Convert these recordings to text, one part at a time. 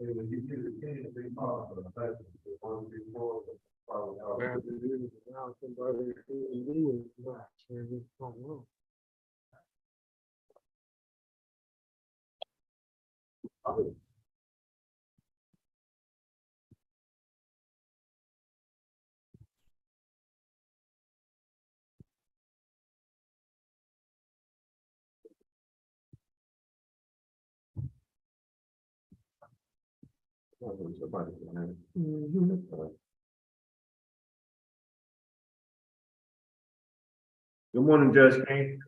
Good morning, Judge King.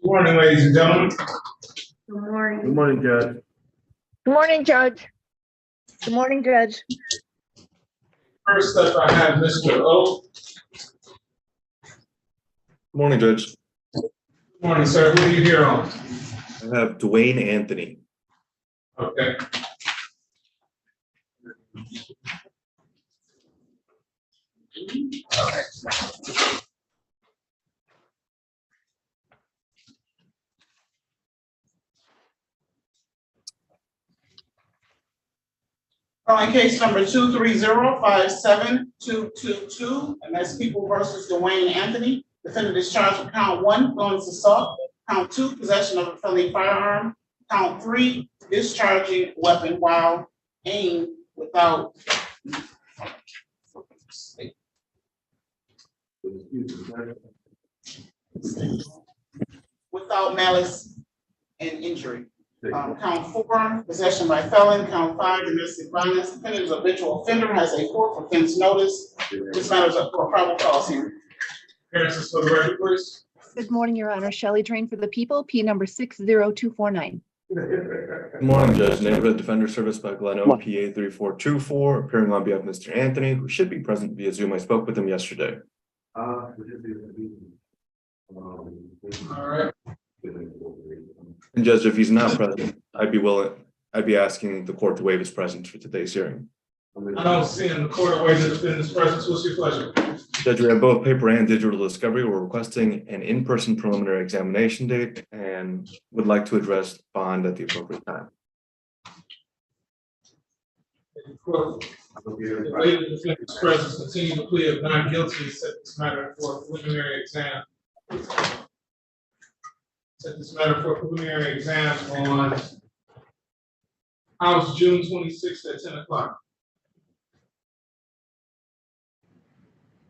Good morning, ladies and gentlemen. Good morning. Good morning, Judge. Good morning, Judge. Good morning, Judge. First up, I have Mr. O. Good morning, Judge. Good morning, sir. Who are you here on? I have Dwayne Anthony. Okay. Calling case number 230-57222, and that's People versus Dwayne Anthony. Defendant is charged with count 1, felonious assault, count 2, possession of a felony firearm, count 3, discharging weapon while aimed without malice and injury. Count 4, possession by felon. Count 5, domestic violence. Defendant is a habitual offender, has a fourth offense notice. This matter is up for a probable cause hearing. Appearances for the record, please. Good morning, Your Honor. Shelley Drain for the People, P number 60249. Good morning, Judge. Neighborhood Defender Service by Glen Oak, PA 3424, appearing on behalf of Mr. Anthony, who should be present via Zoom. I spoke with him yesterday. All right. And Judge, if he's not present, I'd be asking the court to waive his presence for today's hearing. I don't see in the court away the defendant's presence. What's your pleasure? Judge, we have both paper and digital discovery. We're requesting an in-person preliminary examination date and would like to address bond at the appropriate time. The way the defendant's presence continue to plea of not guilty, set this matter for a preliminary exam. Set this matter for a preliminary exam on House June 26th at 10 o'clock.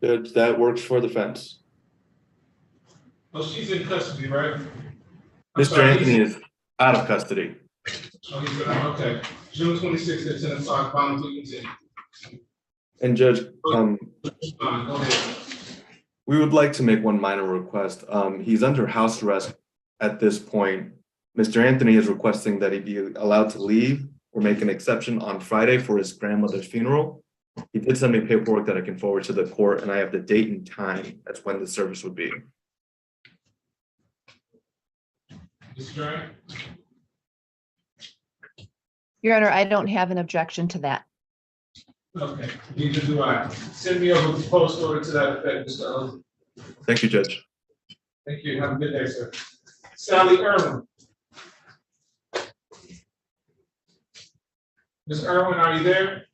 Judge, that works for the defense. Oh, she's in custody, right? Mr. Anthony is out of custody. Oh, he's okay. June 26th at 10 o'clock, bond plea continued. And Judge, Go ahead. we would like to make one minor request. He's under house arrest at this point. Mr. Anthony is requesting that he be allowed to leave or make an exception on Friday for his grandmother's funeral. He did send me paperwork that I can forward to the court, and I have the date and time. That's when the service would be. Mr. Drain? Your Honor, I don't have an objection to that. Okay, neither do I. Send me over the post order to that effect, Mr. O. Thank you, Judge. Thank you. Have a good day, sir. Sally Irwin. Ms. Irwin, are you there?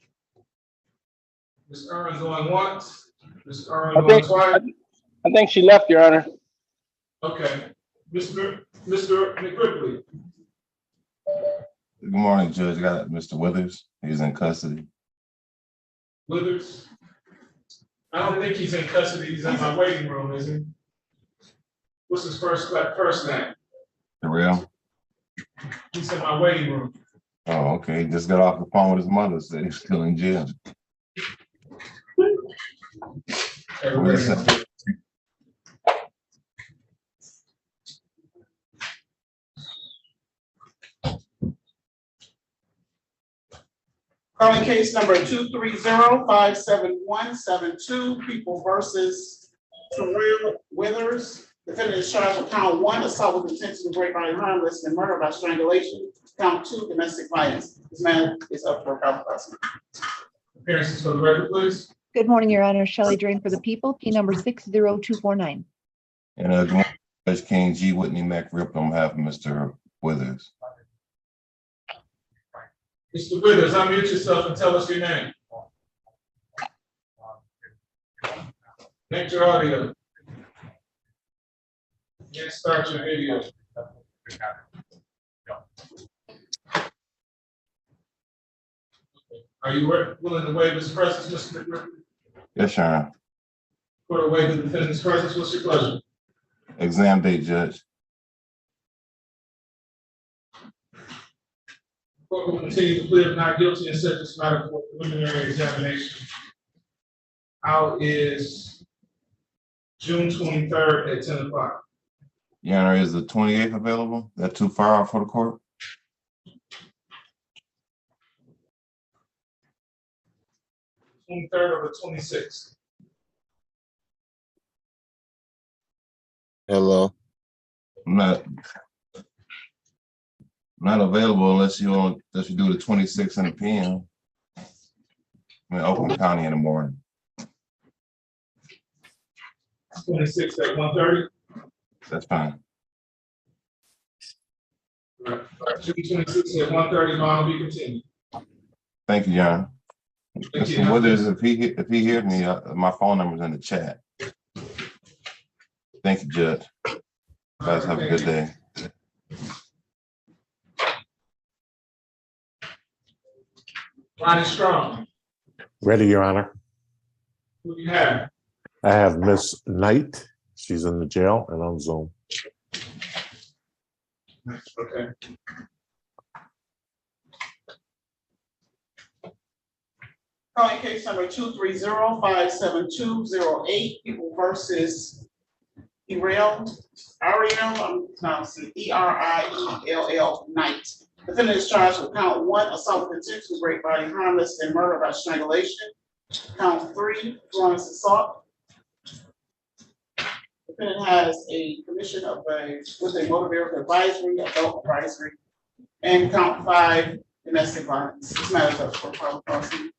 Ms. Irwin going once? Ms. Irwin going twice? I think she left, Your Honor. Okay. Mr. McRipley. Good morning, Judge. I got Mr. Withers. He's in custody. Withers? I don't think he's in custody. He's in my waiting room, is he? What's his first name? Terrell? He's in my waiting room. Oh, okay. He just got off the phone with his mother, said he's still in jail. Calling case number 230-57172, People versus Terrell Withers. Defendant is charged with count 1, assault with intention to great bodily harm, less than murder by strangulation. Count 2, domestic violence. This matter is up for a prosecution. Appearances for the record, please. Good morning, Your Honor. Shelley Drain for the people, P number 60249. And good morning, Judge King, G. Whitney McRip on behalf of Mr. Withers. Mr. Withers, unmute yourself and tell us your name. Connect your audio. And start your video. Are you willing to waive his presence, Mr. McRib? Yes, Your Honor. For the waive the defendant's presence, what's your pleasure? Exam date, Judge. Court will continue to plead not guilty and set this matter for preliminary examination. How is June 23rd at 10 o'clock? Your Honor, is the 28th available? That too far out for the court? 23rd or the 26th? Hello. I'm not available unless you do the 26th in the PM. I'm in Oakland County in the morning. 26th at 1:30? That's fine. June 26th at 1:30, bond will be continued. Thank you, Your Honor. Thank you. Mr. Withers, if he hears me, my phone number is in the chat. Thank you, Judge. Guys, have a good day. Ronnie Strong, Ready, Your Honor. who do you have? I have Miss Knight. She's in the jail and on Zoom. Okay. Calling case number 230-57208, People versus Ariel, I'm pronouncing Eriell Knight. Defendant is charged with count 1, assault with intent to great bodily harm, less than murder by strangulation. Count 3, felonious assault. Defendant has a commission of with a motor vehicle advisory, adult advisory, and count 5, domestic violence. This matter is up for public prosecution.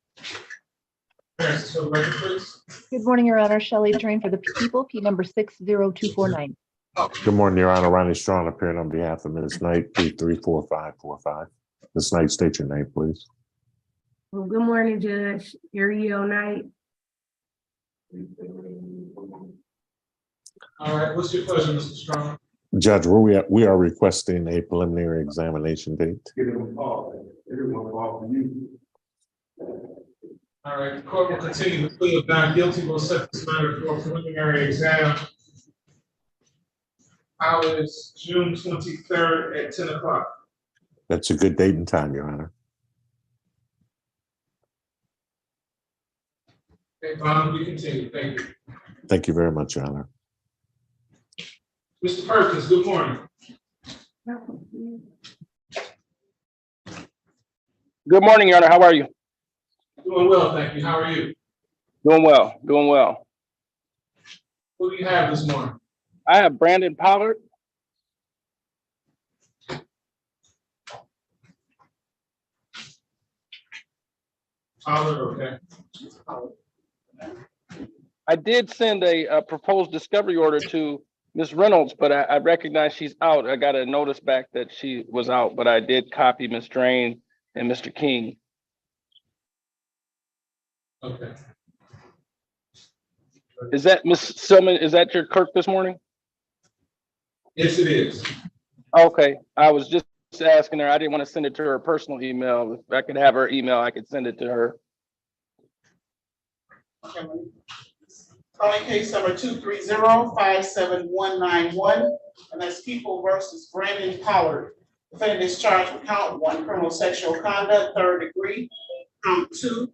Appearances for the record, please. Good morning, Your Honor. Shelley Drain for the people, P number 60249. Good morning, Your Honor. Ronnie Strong appearing on behalf of Ms. Knight, P34545. Ms. Knight, state your name, please. Well, good morning, Judge. Ariel Knight. All right, what's your pleasure, Mr. Strong? Judge, where we at? We are requesting a preliminary examination date. Give them a call. Everyone call for you. All right, the court will continue to plead not guilty. We'll set this matter for a preliminary exam. How is June 23rd at 10 o'clock? That's a good date and time, Your Honor. Okay, bond will be continued. Thank you. Thank you very much, Your Honor. Mr. Perkins, good morning. Good morning, Your Honor. How are you? Doing well, thank you. How are you? Doing well, doing well. Who do you have this morning? I have Brandon Pollard. Tyler, okay. I did send a proposed discovery order to Ms. Reynolds, but I recognize she's out. I got a notice back that she was out, but I did copy Ms. Drain and Mr. King. Okay. Is that Ms. Silman, is that your clerk this morning? Yes, it is. Okay, I was just asking her. I didn't want to send it to her personal email. If I could have her email, I could send it to her. Okay. Calling case number 230-57191, and that's People versus Brandon Pollard. Defendant is charged with count 1, criminal sexual conduct, 3rd degree. Count 2,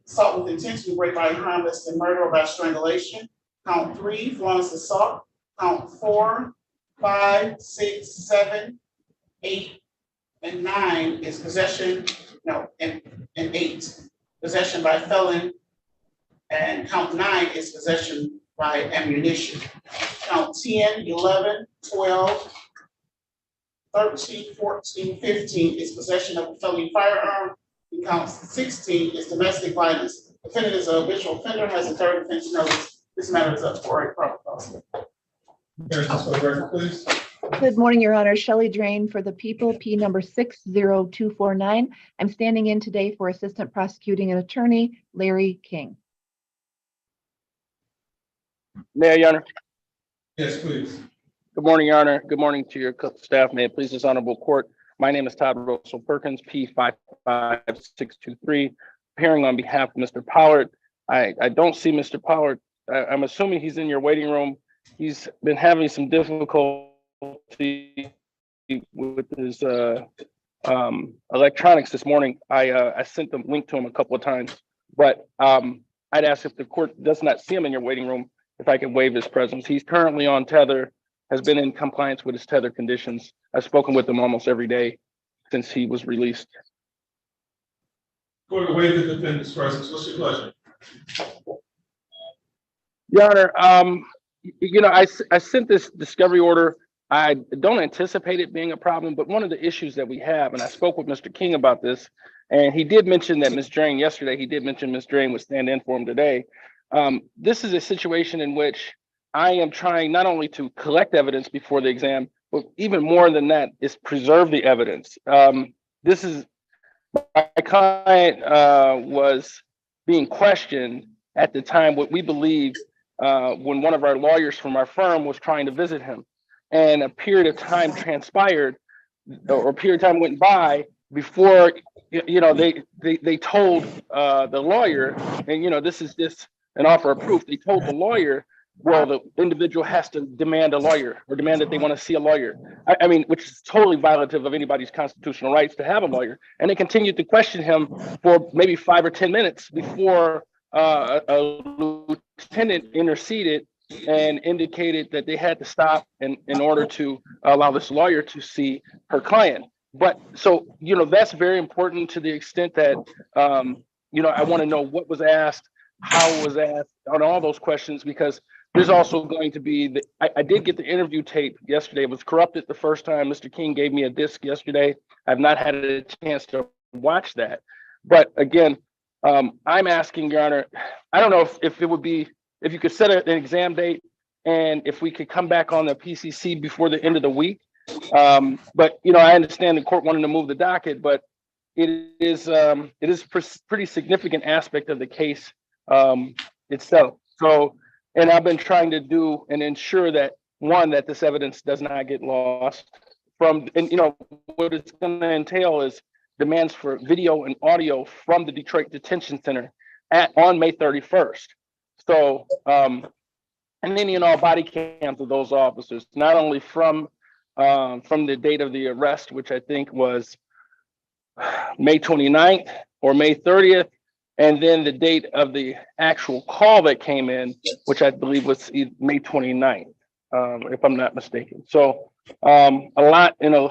assault with intent to great bodily harm, less than murder or by strangulation. Count 3, felonious assault. Count 4, 5, 6, 7, 8, and 9 is possession, no, and 8, possession by felon. And count 9 is possession by ammunition. Count 10, 11, 12, 13, 14, 15 is possession of a felony firearm. And count 16 is domestic violence. Defendant is a habitual offender, has a third offense notice. This matter is up for a probable cause. Just for the record, please. Good morning, Your Honor. Shelley Drain for the people, P number 60249. I'm standing in today for Assistant Prosecuting Attorney Larry King. Mayor, Your Honor. Yes, please. Good morning, Your Honor. Good morning to your staff. May it please this honorable court. My name is Todd Russell Perkins, P55623, appearing on behalf of Mr. Pollard. I don't see Mr. Pollard. I'm assuming he's in your waiting room. He's been having some difficulty with his electronics this morning. I sent the link to him a couple of times, but I'd ask if the court does not see him in your waiting room, if I can waive his presence. He's currently on tether, has been in compliance with his tether conditions. I've spoken with him almost every day since he was released. Court will waive the defendant's presence. What's your pleasure? Your Honor, I sent this discovery order. I don't anticipate it being a problem, but one of the issues that we have, and I spoke with Mr. King about this, and he did mention that Ms. Drain yesterday, he did mention Ms. Drain would stand in for him today. This is a situation in which I am trying not only to collect evidence before the exam, but even more than that is preserve the evidence. This is, my client was being questioned at the time, what we believe, when one of our lawyers from our firm was trying to visit him. And a period of time transpired, or a period of time went by before, they told the lawyer, and this is just an offer of proof. They told the lawyer, well, the individual has to demand a lawyer or demand that they want to see a lawyer. I mean, which is totally violative of anybody's constitutional rights to have a lawyer. And they continued to question him for maybe 5 or 10 minutes before a lieutenant interceded and indicated that they had to stop in order to allow this lawyer to see her client. But so, that's very important to the extent that, I want to know what was asked, how it was asked, on all those questions, because there's also going to be, I did get the interview tape yesterday. It was corrupted the first time. Mr. King gave me a disc yesterday. I've not had a chance to watch that. But again, I'm asking, Your Honor, I don't know if it would be, if you could set an exam date and if we could come back on the PCC before the end of the week. But, I understand the court wanted to move the docket, but it is pretty significant aspect of the case itself. So, and I've been trying to do and ensure that, one, that this evidence does not get lost from, and what it's going to entail is demands for video and audio from the Detroit Detention Center on May 31st. So, and any and all body cams of those officers, not only from the date of the arrest, which I think was May 29th or May 30th, and then the date of the actual call that came in, which I believe was May 29th, if I'm not mistaken. So a lot in a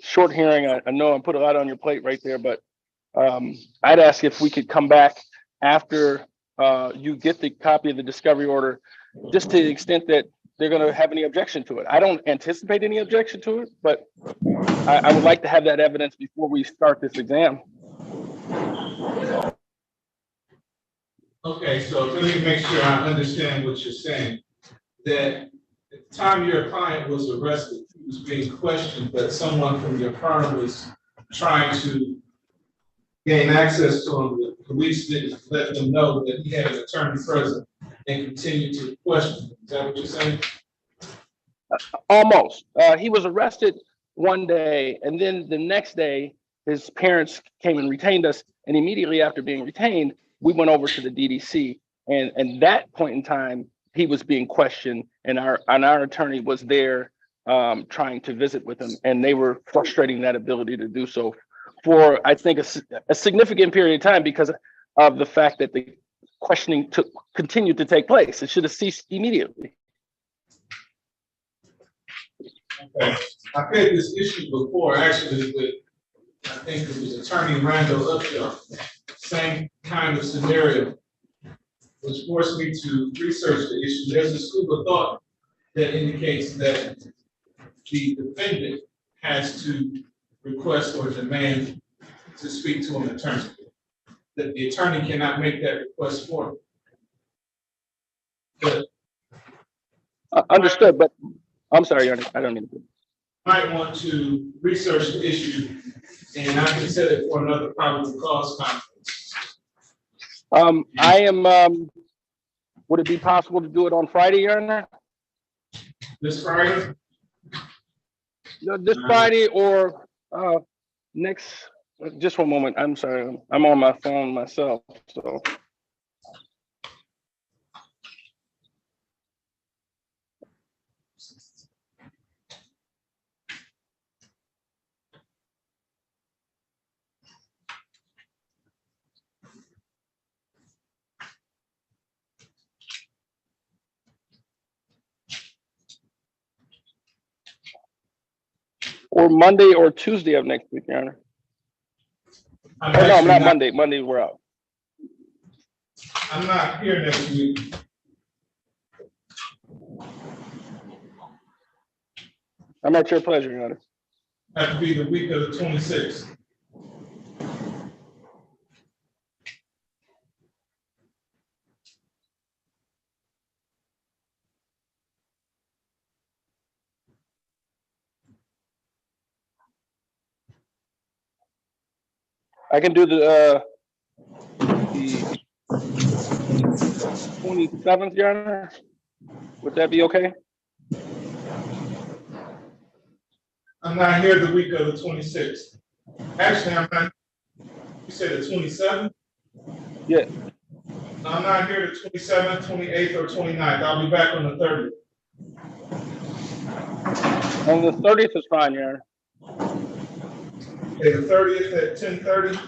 short hearing. I know I put a lot on your plate right there, but I'd ask if we could come back after you get the copy of the discovery order, just to the extent that they're going to have any objection to it. I don't anticipate any objection to it, but I would like to have that evidence before we start this exam. Okay, so let me make sure I understand what you're saying. That at the time your client was arrested, he was being questioned, but someone from your firm was trying to gain access to him. The police didn't let them know that he had an attorney present and continued to question him. Is that what you're saying? Almost. He was arrested one day, and then the next day, his parents came and retained us. And immediately after being retained, we went over to the DDC. And that point in time, he was being questioned, and our attorney was there trying to visit with him, and they were frustrating that ability to do so for, I think, a significant period of time because of the fact that the questioning continued to take place. It should have ceased immediately. Okay. I've had this issue before, actually, with think it was Attorney Randall Upshaw, same kind of scenario, which forced me to research the issue. There's a school of thought that indicates that the defendant has to request or demand to speak to an attorney, that the attorney cannot make that request for him. But Understood, but I'm sorry, Your Honor, I don't mean to. might want to research the issue, and I can set it for another probable cause conference. I am, would it be possible to do it on Friday, Your Honor? This Friday? No, this Friday or next, just one moment, I'm sorry, I'm on my phone myself, so. Or Monday or Tuesday of next week, Your Honor. I'm Oh, no, I'm actually not Monday. Monday, we're out. I'm not here next week. I'm at your pleasure, Your Honor. That would be the week of the 26th. I can do the 27th, Your Honor. Would that be okay? I'm not here the week of the 26th. Actually, I'm not, you said the 27th? Yeah. I'm not here the 27th, 28th, or 29th. I'll be back on the 30th. On the 30th is fine, Your Honor. Okay, the 30th at 10:30.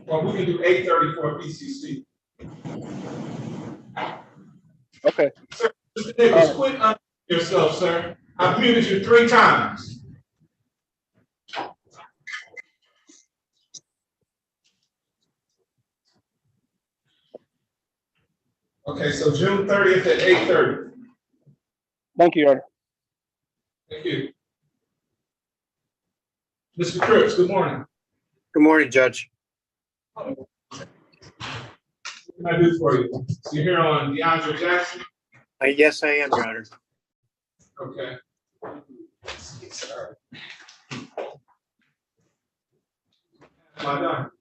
Well, we can do 8:30 for a PCC. Okay. Sir, Mr. Nichols, quit unmuting yourself, sir. I've muted you 3 times. Okay, so June 30th at 8:30. Thank you, Your Honor. Thank you. Mr. Cripps, good morning. Good morning, Judge. What can I do for you? You're here on DeAndre Jackson? Yes, I am, Your Honor. Okay. Am I done?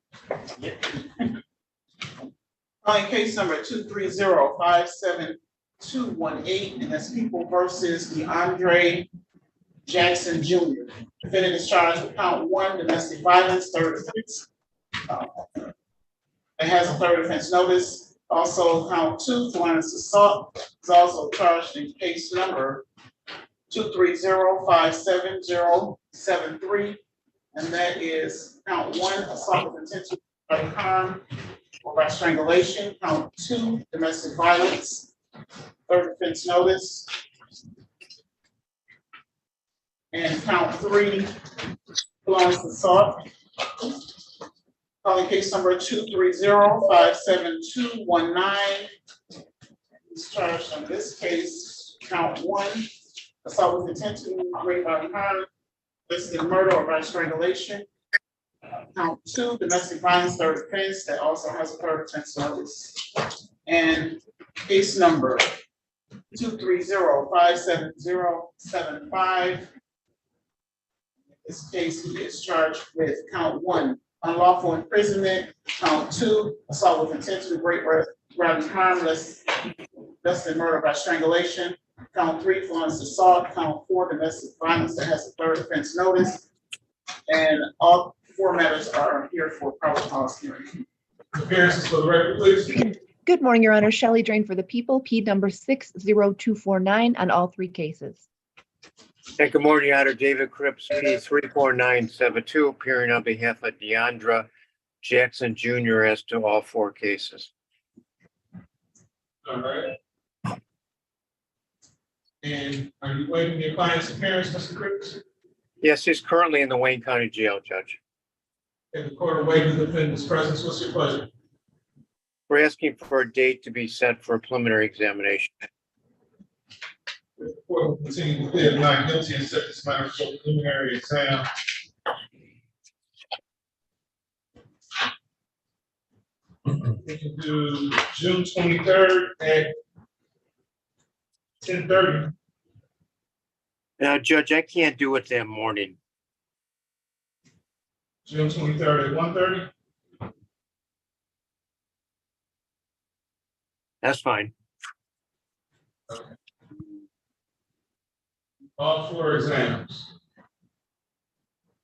Calling case number 230-57218, and that's People versus DeAndre Jackson Jr. Defendant is charged with count 1, domestic violence, third offense. It has a third offense notice. Also, count 2, violence assault, is also charged in case number 230-57073, and that is count 1, assault with intent to inflict harm or by strangulation. Count 2, domestic violence, third offense notice. And count 3, violence assault. Calling case number 230-57219. He's charged on this case, count 1, assault with intent to great bodily harm, listed murder or by strangulation. Count 2, domestic violence, third offense, that also has a third offense notice. And case number 230-57075. This case, he is charged with count 1, unlawful imprisonment, count 2, assault with intent to great bodily harm, less than murder by strangulation, count 3, violence assault, count 4, domestic violence that has a third offense notice. And all 4 matters are here for probable cause hearing. Appearances for the record, please. Good morning, Your Honor. Shelley Drain for the People, P number 60249 on all 3 cases. And good morning, Your Honor. David Cripps, P 34972, appearing on behalf of DeAndre Jackson Jr. as to all 4 cases. All right. And are you waiving your client's appearance, Mr. Cripps? Yes, he's currently in the Wayne County Jail, Judge. Okay, the court awaiting the defendant's presence. What's your pleasure? We're asking for a date to be set for a preliminary examination. The court will continue to plead not guilty and set this matter for preliminary exam. We can do June 23rd at 10:30. Now, Judge, I can't do it that morning. June 23rd at 1:30. That's fine. All 4 exams.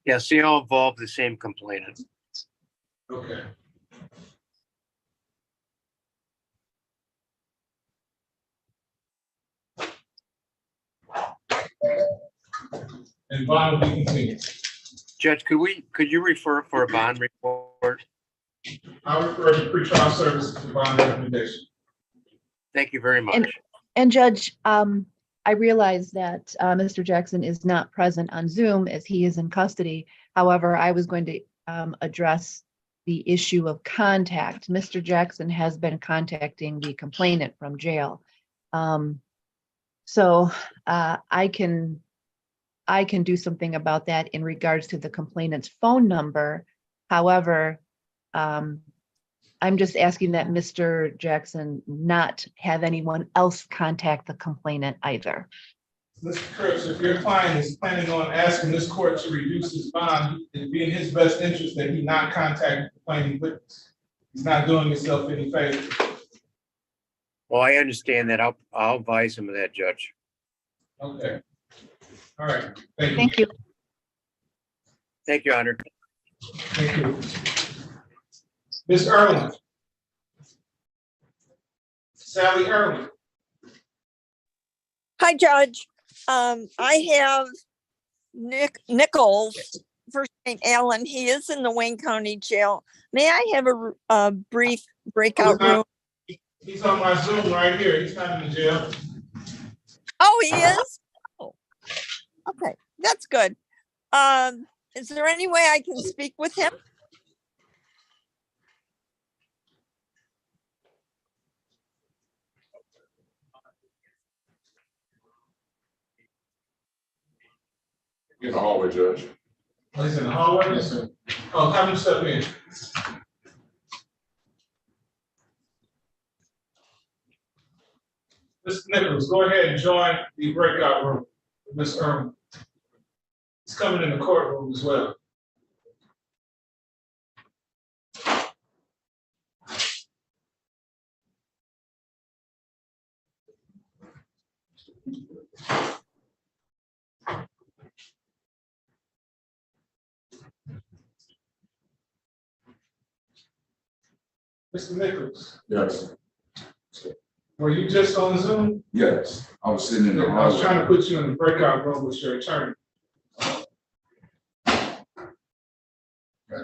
Yes, they all involve the same complainant. Okay. And bond will be continued. Judge, could you refer for a bond report? I refer to pretrial services for bond recommendation. Thank you very much. And Judge, I realize that Mr. Jackson is not present on Zoom as he is in custody. However, I was going to address the issue of contact. Mr. Jackson has been contacting the complainant from jail. So I can do something about that in regards to the complainant's phone number. However, I'm just asking that Mr. Jackson not have anyone else contact the complainant either. Mr. Cripps, if your client is planning on asking this court to reduce his bond, it'd be in his best interest that he not contact the complaining witness. He's not doing himself any favor. Well, I understand that. I'll advise him of that, Judge. Okay. All right. Thank you. Thank you. Thank you, Honor. Thank you. Ms. Erwin. Sally Erwin. Hi, Judge. I have Nick Nichols, first name Allen. He is in the Wayne County Jail. May I have a brief breakout room? He's on my Zoom right here. He's not in the jail. Oh, he is? Oh, okay, that's good. Is there any way I can speak with him? In the hallway, Judge. Oh, he's in the hallway? Yes, sir. Oh, have him step in. Mr. Nichols, go ahead and join the breakout room with Ms. Erwin. He's coming in the courtroom as well. Mr. Nichols, Yes. were you just on Zoom? Yes, I was sitting in the I was trying hallway. to put you in the breakout room with your attorney. Got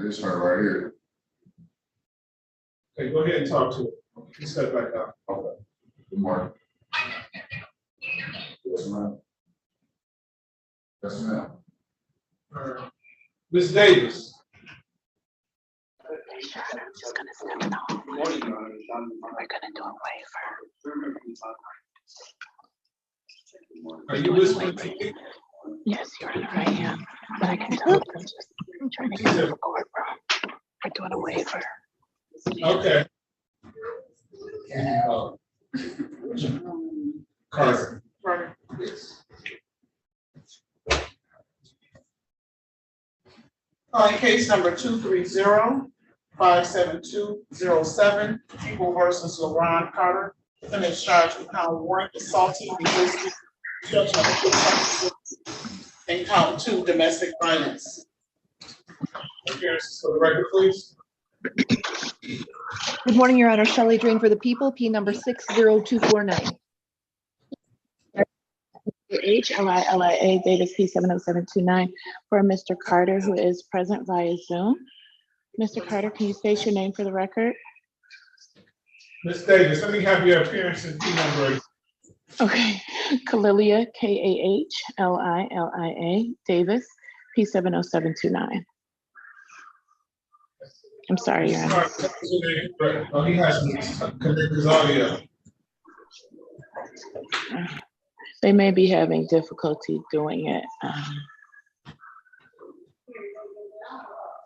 this her right here. Okay, go ahead and talk to her. You step back out. Okay. Good morning. Yes, ma'am. Yes, ma'am. Ms. Davis. I'm just gonna step in the hallway. We're gonna do a waiver. Are you listening to me? Yes, Your Honor, I am. But I can tell them just trying to get to the courtroom. We're doing a waiver. Okay. Carter. Yes. Calling case number 230-57207, People versus LaRon Carter. Defendant is charged with count 1, assaulting, resisting, obstruction of justice, and count 2, domestic violence. Appearances for the record, please. Good morning, Your Honor. Shelley Drain for the People, P number 60249. HLILIA Davis P70729 for Mr. Carter, who is present via Zoom. Mr. Carter, can you state your name for the record? Ms. Davis, let me have your appearance and P number. Okay, Kalilia, KAHLILIA Davis P70729. I'm sorry, Your Honor. Oh, he has to connect his audio. They may be having difficulty doing it.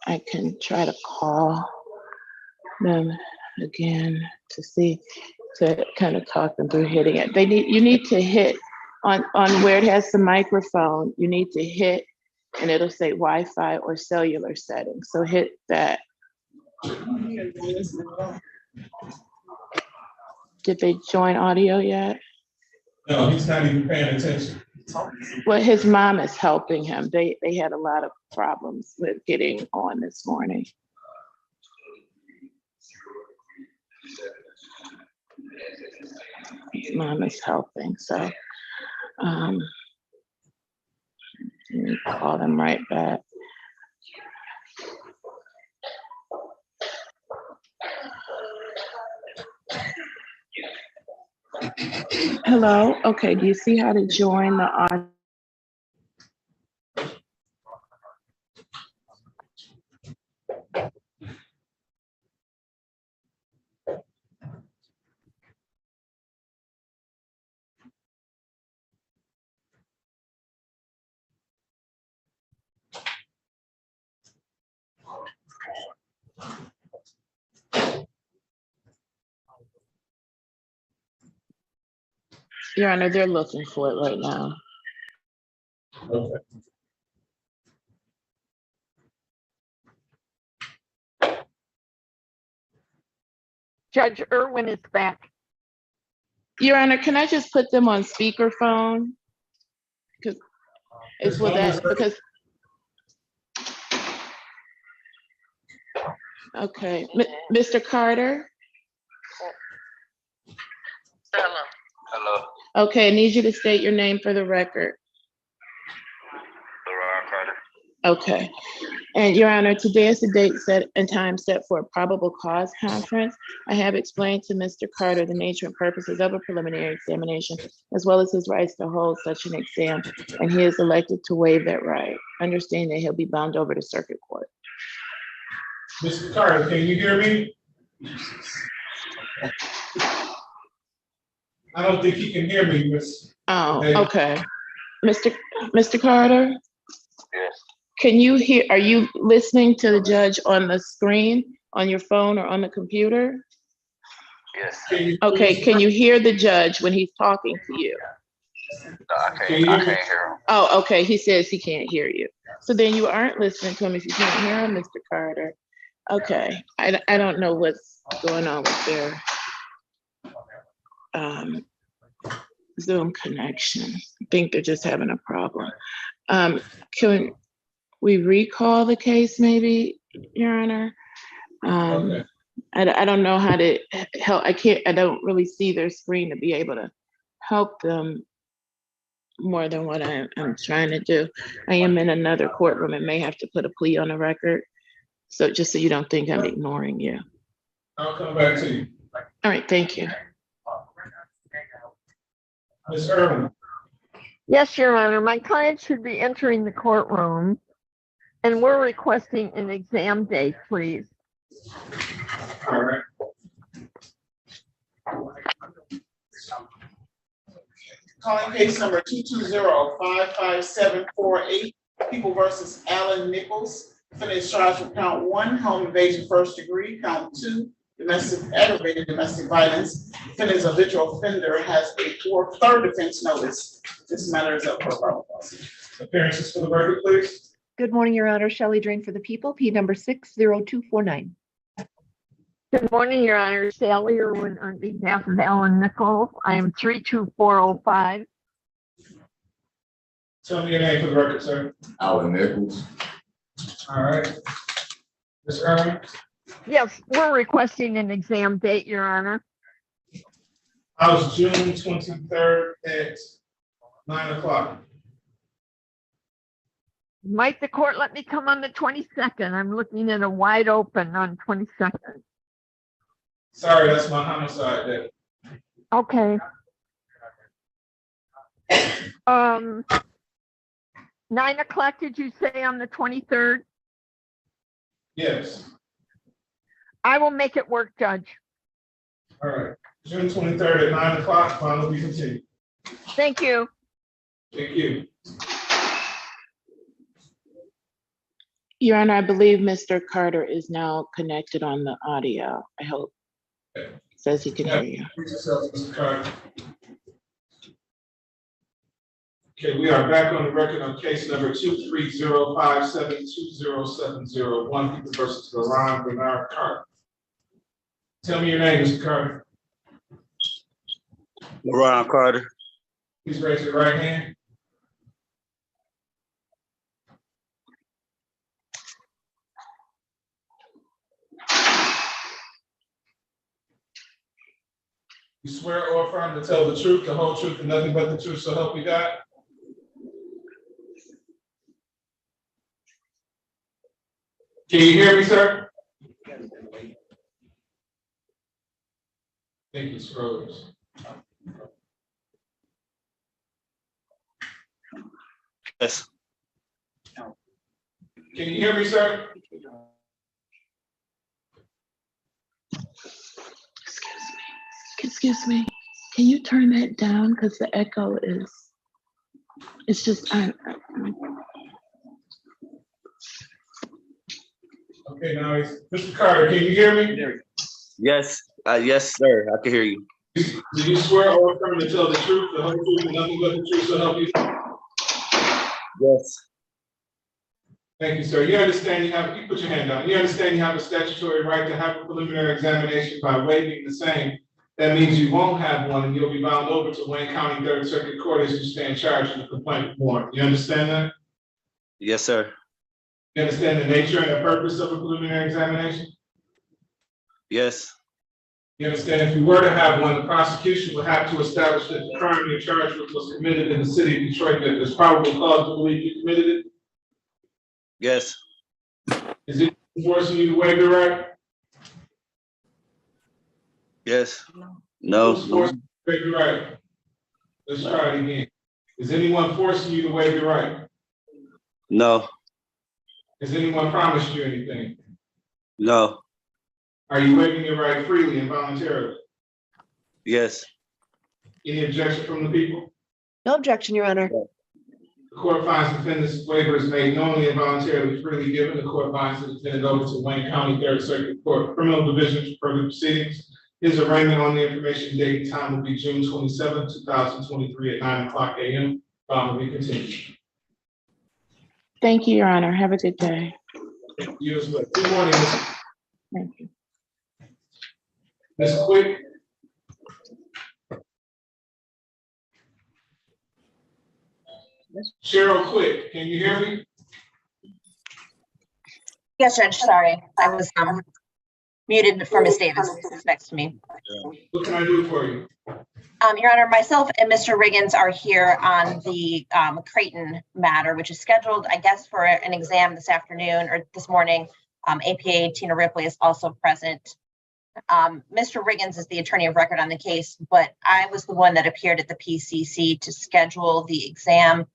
I can try to call them again to see, to kind of talk them through hitting it. You need to hit on where it has the microphone, you need to hit and it'll say Wi-Fi or cellular settings. So hit that. Did they join audio yet? No, he's not even paying attention. Well, his mom is helping him. They had a lot of problems with getting on this morning. His mom is helping, so let me call them right back. Hello, okay, do you see how to join the audio? Your Honor, they're looking for it right now. Okay. Judge Irwin is back. Your Honor, can I just put them on speakerphone? Because it's with that, because. Okay, Mr. Carter? Hello. Okay, I need you to state your name for the record. Ron Carter. Okay, and Your Honor, today is the date set and time set for a probable cause conference. I have explained to Mr. Carter the nature and purposes of a preliminary examination, as well as his rights to hold such an exam, and he is elected to waive that right. Understand that he'll be bound over to circuit court. Mr. Carter, can you hear me? I don't think he can hear me, Miss. Oh, okay. Mr. Carter? Yes. Can you hear, are you listening to the judge on the screen, on your phone or on the computer? Yes. Okay, can you hear the judge when he's talking to you? No, I can't hear him. Oh, okay, he says he can't hear you. So then you aren't listening to him if you can't hear him, Mr. Carter. Okay, I don't know what's going on with their Zoom connection. I think they're just having a problem. Can we recall the case maybe, Your Honor? Okay. I don't know how to help. I don't really see their screen to be able to help them more than what I'm trying to do. I am in another courtroom and may have to put a plea on the record. So just so you don't think I'm ignoring you. I'll come back to you. All right, thank you. Ms. Irwin. Yes, Your Honor, my client should be entering the courtroom and we're requesting an exam date, please. All right. Calling case number 220-55748, People versus Alan Nichols. Defendant is charged with count 1, home invasion first degree, count 2, aggravated domestic violence. Defendant is a habitual offender, has a third defense notice. This matter is up for probable cause. Appearances for the record, please. Good morning, Your Honor. Shelley Drain for the people, P number 60249. Good morning, Your Honor. Sally Irwin on behalf of Alan Nichols. I am 32405. Tell me your name for the record, sir. Alan Nichols. All right. Ms. Irwin. Yes, we're requesting an exam date, Your Honor. How's June 23rd at 9 o'clock? Might the court let me come on the 22nd? I'm looking at a wide open on 22nd. Sorry, that's my homicide day. Okay. 9 o'clock, did you say on the 23rd? Yes. I will make it work, Judge. All right, June 23rd at 9 o'clock, file will be continued. Thank you. Thank you. Your Honor, I believe Mr. Carter is now connected on the audio. I hope. Says he can hear you. Please yourself, Mr. Carter. Okay, we are back on the record on case number 230572070. People versus Ron Bernard Carter. Tell me your name, Mr. Carter. Ron Carter. Please raise your right hand. You swear or affirm to tell the truth, the whole truth, and nothing but the truth, so help you God? Can you hear me, sir? Thank you, Rose. Yes. Can you hear me, sir? Excuse me. Can you turn that down? Because the echo is, it's just, Okay, now it's Mr. Carter, can you hear me? Yes. Yes, sir. I can hear you. Do you swear or affirm to tell the truth, the whole truth, and nothing but the truth, so help you? Yes. Thank you, sir. You understand you have, you put your hand down. You understand you have a statutory right to have a preliminary examination by waiving the same. That means you won't have one and you'll be bound over to Wayne County Third Circuit Court as you stand charged in the complaint form. You understand that? Yes, sir. You understand the nature and the purpose of a preliminary examination? Yes. You understand if you were to have one, the prosecution would have to establish that the crime you're charged with was committed in the city of Detroit, that there's probable cause to believe you committed it? Yes. Is it forcing you to waive your right? Yes. No. Who's forcing you to waive your right? Let's try it again. Is anyone forcing you to waive your right? No. Has anyone promised you anything? No. Are you waiving your right freely and voluntarily? Yes. Any objection from the people? No objection, Your Honor. The court finds defendant's waiver is made knowingly and voluntarily freely given. The court finds the defendant over to Wayne County Third Circuit Court Criminal Division for further proceedings. His arraignment on the information date and time will be June 27, 2023 at 9 o'clock a.m. Will be continued. thank you, Your Honor. Have a good day. You as well. Good morning, Thank you. Ms. Quick. Cheryl Quick, can you hear me? Yes, Judge, sorry. I was muted for Ms. Davis next to me. What can I do for you? Your Honor, myself and Mr. Riggins are here on the Creighton matter, which is scheduled, I guess, for an exam this afternoon or this morning. APA Tina Ripley is also present. Mr. Riggins is the attorney of record on the case, but I was the one that appeared at the PCC to schedule the exam.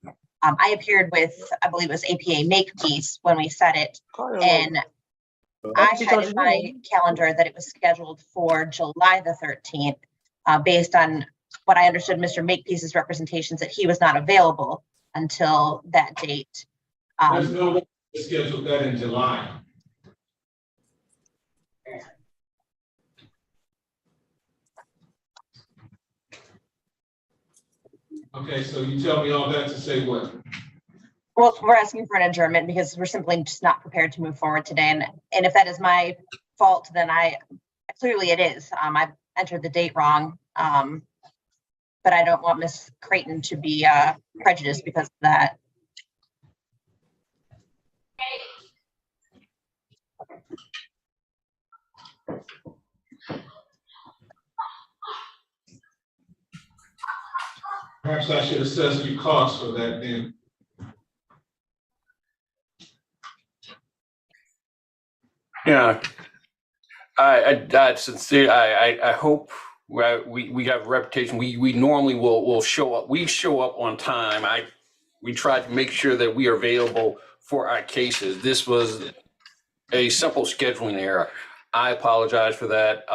I appeared with, I believe it was APA Makepeace when we set it, and I had in my calendar that it was scheduled for July the 13th, based on what I understood Mr. Makepeace's representations that he was not available until that date. There's no way to schedule that in July. Okay, so you tell me all that to say what? Well, we're asking for an adjournment because we're simply just not prepared to move forward today. And if that is my fault, then clearly it is. I've entered the date wrong. But I don't want Ms. Creighton to be prejudiced because of that. Perhaps I should assess you costs for that then. Yeah. I sincere. I hope we have a reputation. We normally will show up. We show up on time. We try to make sure that we are available for our cases. This was a simple scheduling error. I apologize for that.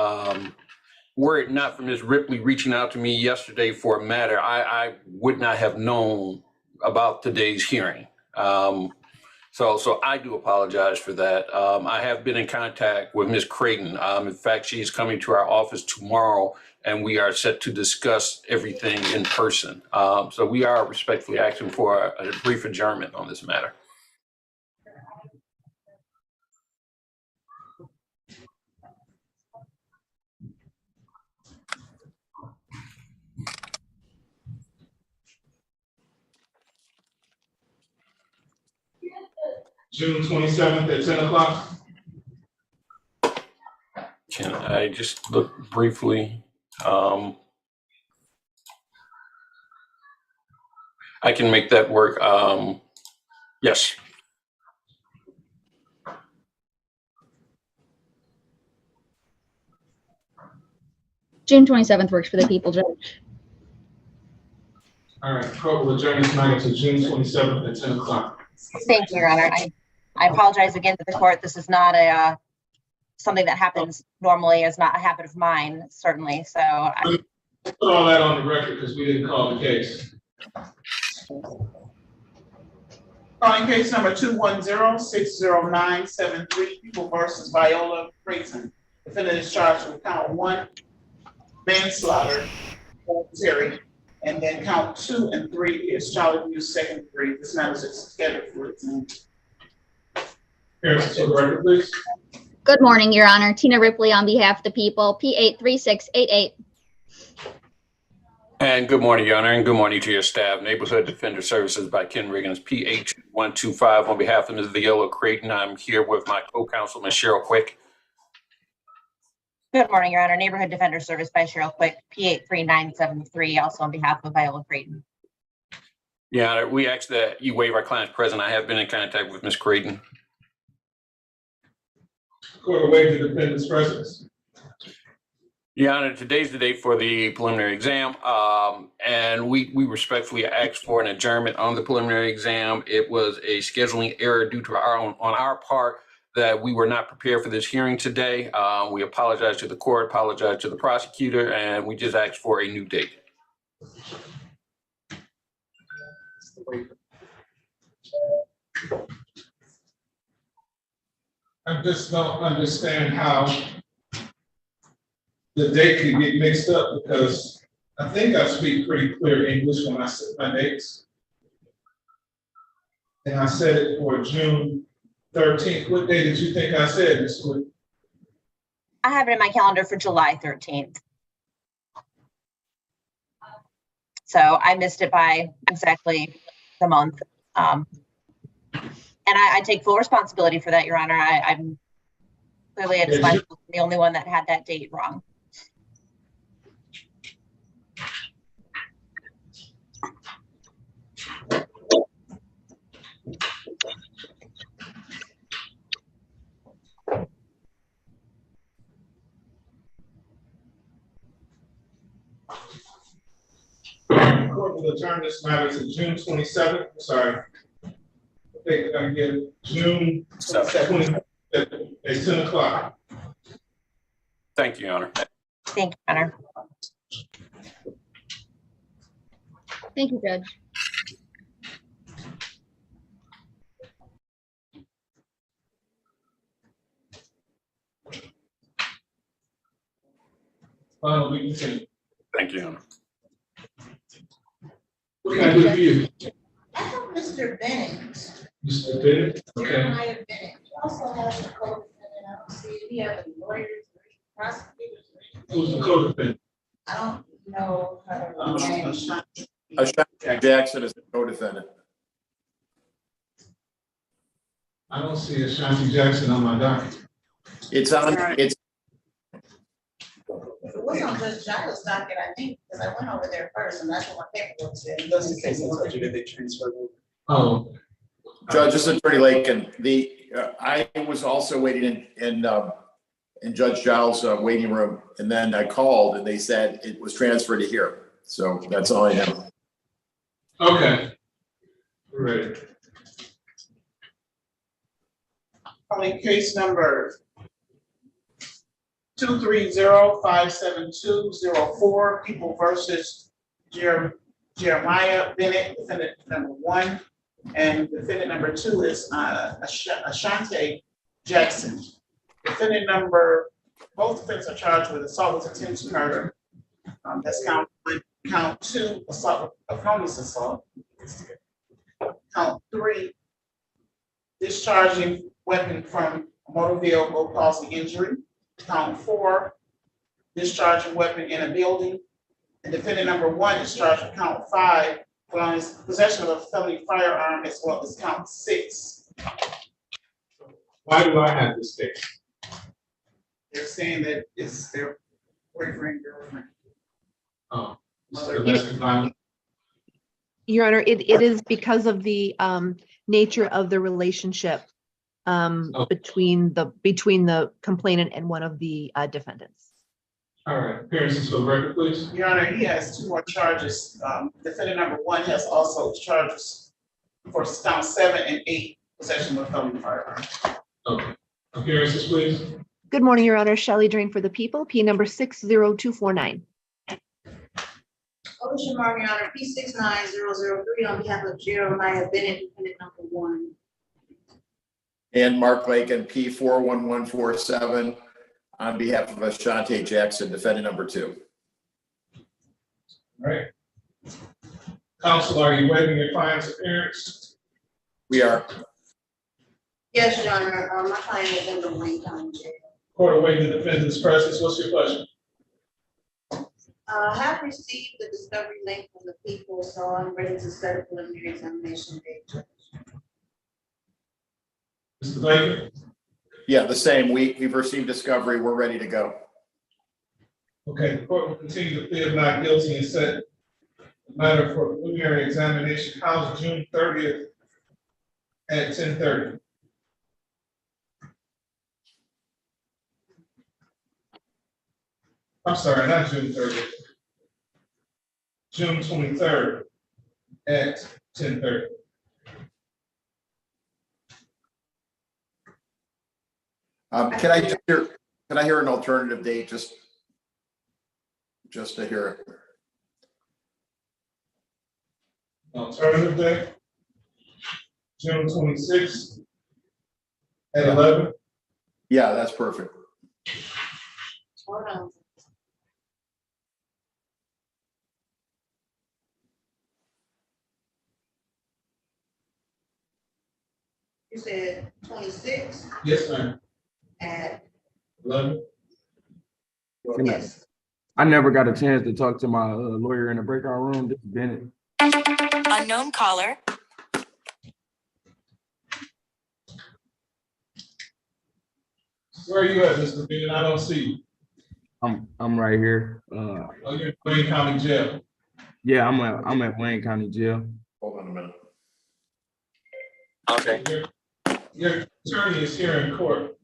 Were it not for Ms. Ripley reaching out to me yesterday for a matter, I would not have known about today's hearing. So I do apologize for that. I have been in contact with Ms. Creighton. In fact, she is coming to our office tomorrow, and we are set to discuss everything in person. So we are respectfully asking for a brief adjournment on this matter. June 27th at 10 o'clock. Can I just look briefly? I can make that work. Yes. June 27th works for the people, Judge. All right, court will adjourn this matter to June 27th at 10 o'clock. Thank you, Your Honor. I apologize again to the court. This is not a something that happens normally. It's not a habit of mine, certainly. So put all that on the record because we didn't call the case. Calling case number 210-60973, People versus Viola Creighton. Defendant is charged with count 1, manslaughter, voluntary, and then count 2 and 3 is child abuse, second degree. This matter is scheduled for exam. Parents, to the record, please. Good morning, Your Honor. Tina Ripley on behalf of the people, P83688. And good morning, Your Honor, and good morning to your staff. Neighborhood Defender Services by Ken Riggins, PH125. On behalf of Ms. Viola Creighton, I'm here with my co-counsel, Ms. Cheryl Quick. good morning, Your Honor. Neighborhood Defender Service by Cheryl Quick, P83973, also on behalf of Viola Creighton. Your Honor, we ask that you waive our client's presence. I have been in contact with Ms. Creighton. Court will waive the defendant's presence. Your Honor, today's the date for the preliminary exam, and we respectfully ask for an adjournment on the preliminary exam. It was a scheduling error due to on our part that we were not prepared for this hearing today. We apologize to the court, apologize to the prosecutor, and we just ask for a new date. I just don't understand how the date could get mixed up because I think I speak pretty clear English when I set my dates. And I said it for June 13th. What day did you think I said this week? I have it in my calendar for July 13th. So I missed it by exactly the month. And I take full responsibility for that, Your Honor. I'm clearly it is my fault. I'm the only one that had that date wrong. Court will adjourn this matter to June 27th. Sorry. I think I get June 27th at 10 o'clock. Thank you, Your Honor. Thank you, Your Honor. Thank you, Judge. We continue. Thank you, Your Honor. What can I do for you? I thought Mr. Bennett. Mr. Bennett? Okay. Jeremiah Bennett. He also has a co-defendant. I don't see if he has any lawyers or prosecutors. Who's the co-defendant? I don't know how to manage. Ashanti Jackson is the co-defendant. I don't see Ashanti Jackson on my docket. It's on, it's, If it was on Judge Giles' docket, I think, because I went over there first, and that's what my paperwork said. Those are the cases that you they transferred over. Oh. Judge, this is Attorney Lakin. I was also waiting in Judge Giles' waiting room, and then I called and they said it was transferred to here. So that's all I know. Okay. Great. Calling case number 230-57204, People versus Jeremiah Bennett, defendant number 1. And defendant number 2 is Ashante Jackson. Both defendants are charged with assault with intent to murder. That's count 1. Count 2, assault, a felonious assault. Count 3, discharging weapon from a motor vehicle causing injury. Count 4, discharging weapon in a building. And defendant number 1 is charged with count 5, felonious possession of a felony firearm, as well as count 6. Why do I have this case? They're saying that it's their boyfriend, girlfriend. Oh, Mother. domestic violence. Your Honor, it is because of the nature of the relationship between the complainant and one of the defendants. All right, appearances for the record, please. Your Honor, he has 2 more charges. Defendant number 1 has also charges for count 7 and 8, possession of a felony firearm. Okay, appearances, please. Good morning, Your Honor. Shelley Drain for the People, P number 60249. Ocean Mark, Your Honor, P69003 on behalf of Jeremiah Bennett, defendant number 1. And Mark Lakin, P41147, on behalf of Ashante Jackson, defendant number 2. All right. Counsel, are you waiving your client's appearance? We are. Yes, Your Honor, my client is in the Wayne County Jail. Court awaiting the defendant's presence. What's your question? I have received the discovery link from the people, so I'm ready to set a preliminary examination date. Mr. Baker? Yeah, the same. We've received discovery. We're ready to go. Okay, the court will continue to plead not guilty and set the matter for preliminary examination housed June 30th at 10:30. I'm sorry, not June 30th. June 23rd at 10:30. Can I hear an alternative date, just to hear it? Alternative day, June 26th at 11. Yeah, that's perfect. Hold on. You said 26 Yes, ma'am. at 11. yes. I never got a chance to talk to my lawyer in the breakout room. This is Bennett. Unknown caller. Where are you at, Mr. Bennett? I don't see you. I'm right here. Oh, you're in Wayne County Jail. Yeah, I'm at Wayne County Jail. Hold on a minute. Okay. Your attorney is here in court.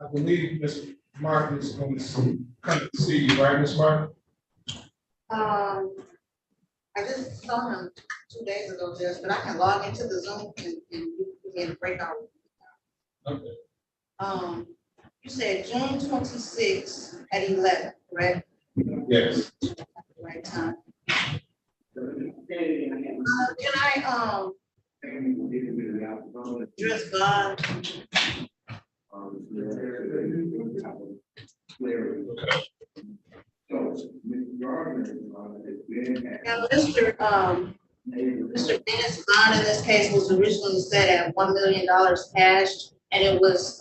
I believe Ms. Martin is going to come to see you, right, Ms. Martin? I just saw him 2 days ago, Judge, but I can log into the Zoom and you can break out. Okay. You said June 26th at 11, correct? Yes. Right time. Can I address bond? Now, Mr. Bennett's bond in this case was originally set at $1 million cash, and it was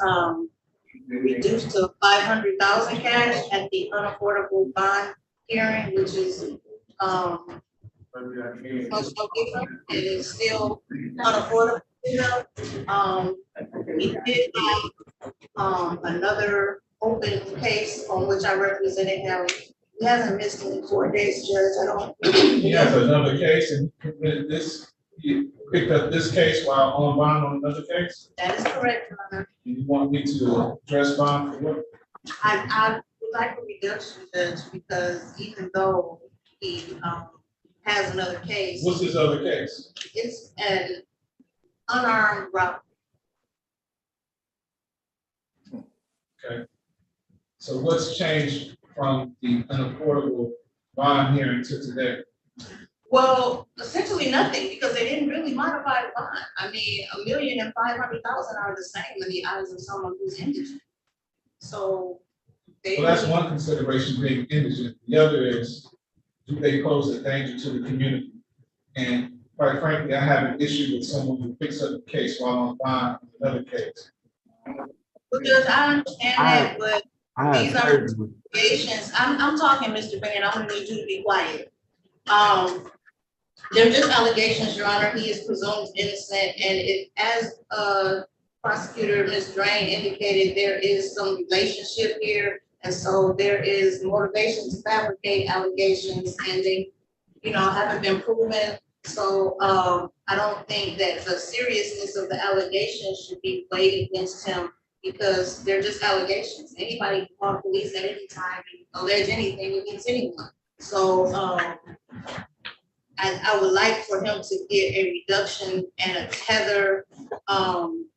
reduced to $500,000 cash at the unaffordable bond hearing, which is much no different. It is still unaffordable. We did have another open case on which I represented him. He hasn't missed any court dates, Judge. I don't. He has another case, and you picked up this case while on bond on another case? That is correct, Your Honor. You want me to address bond for what? I would like a reduction, Judge, because even though he has another case. What's his other case? It's an unarmed robbery. Okay. So what's changed from the unaffordable bond hearing to today? Well, essentially nothing, because they didn't really modify the bond. I mean, 1,500,000 are the same in the eyes of someone who's indigent. So they. Well, that's one consideration, being indigent. The other is, do they pose a danger to the community? And quite frankly, I have an issue with someone who picks up a case while on bond in another case. Well, Judge, I understand that, but these are allegations. I'm talking, Mr. Bennett, I'm gonna need you to be quiet. They're just allegations, Your Honor. He is presumed innocent, and it, as prosecutor Ms. Drain indicated, there is some relationship here, and so there is motivation to fabricate allegations, and they, haven't been proven. So I don't think that the seriousness of the allegations should be weighed against him, because they're just allegations. Anybody can call police at any time and allege anything against anyone. So I would like for him to get a reduction and a tether.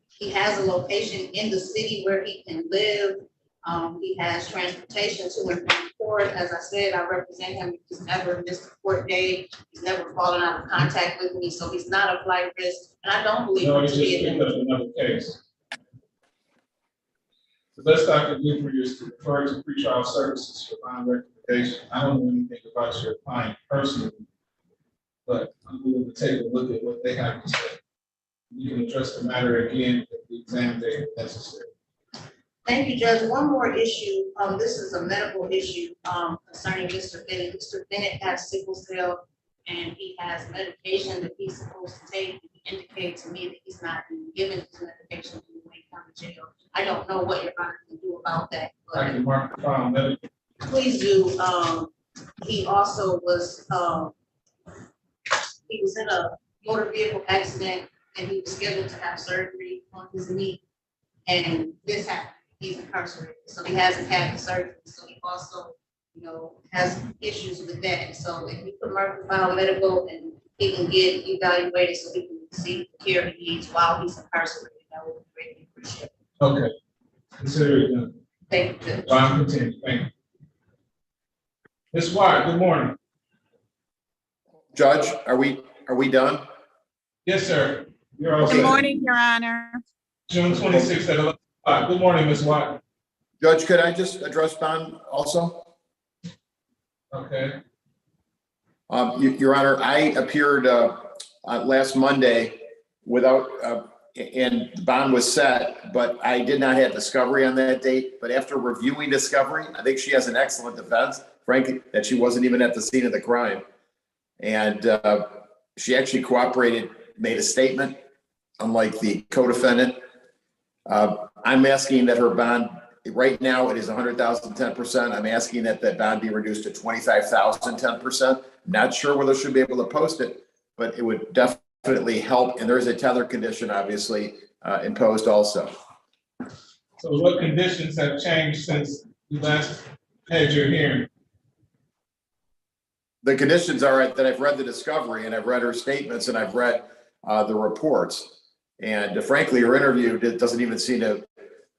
He has a location in the city where he can live. He has transportation to and from court. As I said, I represent him. He's never missed a court day. He's never fallen out of contact with me, so he's not a flight risk. And I don't believe him to be another case. The best I can do for you is to refer to pretrial services for bond recommendation. I don't know anything about your client personally, but I'm willing to take a look at what they have to say. You can address the matter again at the exam day if necessary. Thank you, Judge. One more issue. This is a medical issue concerning Mr. Bennett. Mr. Bennett has sickle cell, and he has medication that he's supposed to take. He indicated to me that he's not being given his medication when he comes to jail. I don't know what Your Honor can do about that. I can mark the file medical. Please do. He also was he was in a motor vehicle accident, and he was scheduled to have surgery on his knee, and this happened. He's incarcerated, so he hasn't had the surgery. So he also, has issues with that. So if we could mark the file medical and he can get evaluated so he can receive the care he needs while he's incarcerated, that would be greatly appreciated. Okay, consider it done. Thank you, Judge. I'll continue. Thank you. Ms. White, good morning. Judge, are we done? Yes, sir. You're all Good set. morning, Your Honor. June 26th at 11. Good morning, Ms. White. Judge, could I just address bond also? Okay. Your Honor, I appeared last Monday without, and the bond was set, but I did not have discovery on that date. But after reviewing discovery, I think she has an excellent defense, frankly, that she wasn't even at the scene of the crime. And she actually cooperated, made a statement, unlike the co-defendant. I'm asking that her bond, right now it is 100,000, 10%. I'm asking that that bond be reduced to 25,000, 10%. Not sure whether she'll be able to post it, but it would definitely help. And there is a tether condition, obviously, imposed also. So what conditions have changed since you last had your hearing? The conditions are that I've read the discovery and I've read her statements and I've read the reports. And frankly, her interview doesn't even seem to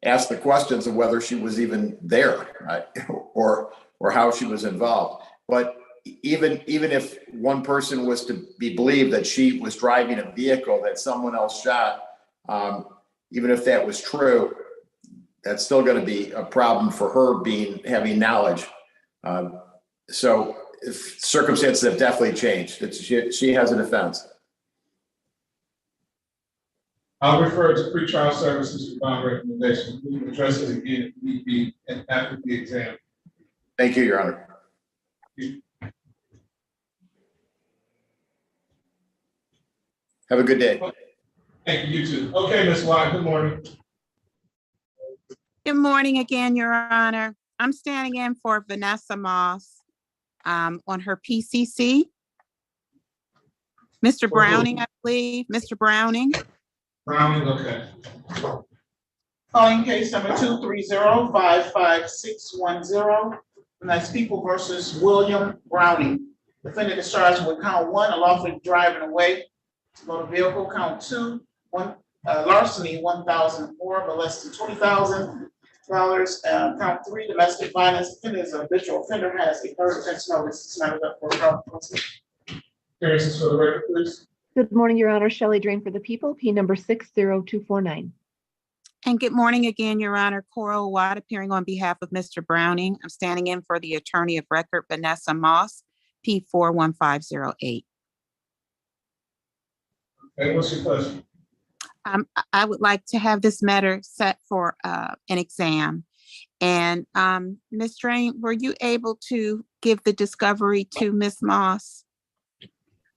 ask the questions of whether she was even there or how she was involved. But even if one person was to be believed that she was driving a vehicle that someone else shot, even if that was true, that's still going to be a problem for her having knowledge. So if circumstances have definitely changed. She has a defense. I'll refer to pretrial services for bond recommendation. We can address it again if need be and after the exam. Thank you, Your Honor. Have a good day. Thank you, you too. Okay, Ms. White, good morning. Good morning again, Your Honor. I'm standing in for Vanessa Moss on her PCC. Mr. Browning, I believe. Mr. Browning. Browning, okay. Calling case number 230-55610. The next people versus William Browning. Defendant is charged with count 1, unlawfully driving away motor vehicle. Count 2, larceny 1,004, but less than 20,000. Count three, domestic violence, defendant is a habitual offender, has a third offense notice, it's not up for trial. Appearances for the record, please. Good morning, Your Honor. Shelley Drain for the people, P number 60249. And good morning again, Your Honor. Cora Watt appearing on behalf of Mr. Browning. I'm standing in for the attorney of record, Vanessa Moss, P41508. Okay, what's your question? I would like to have this matter set for an exam. And Ms. Drain, were you able to give the discovery to Ms. Moss?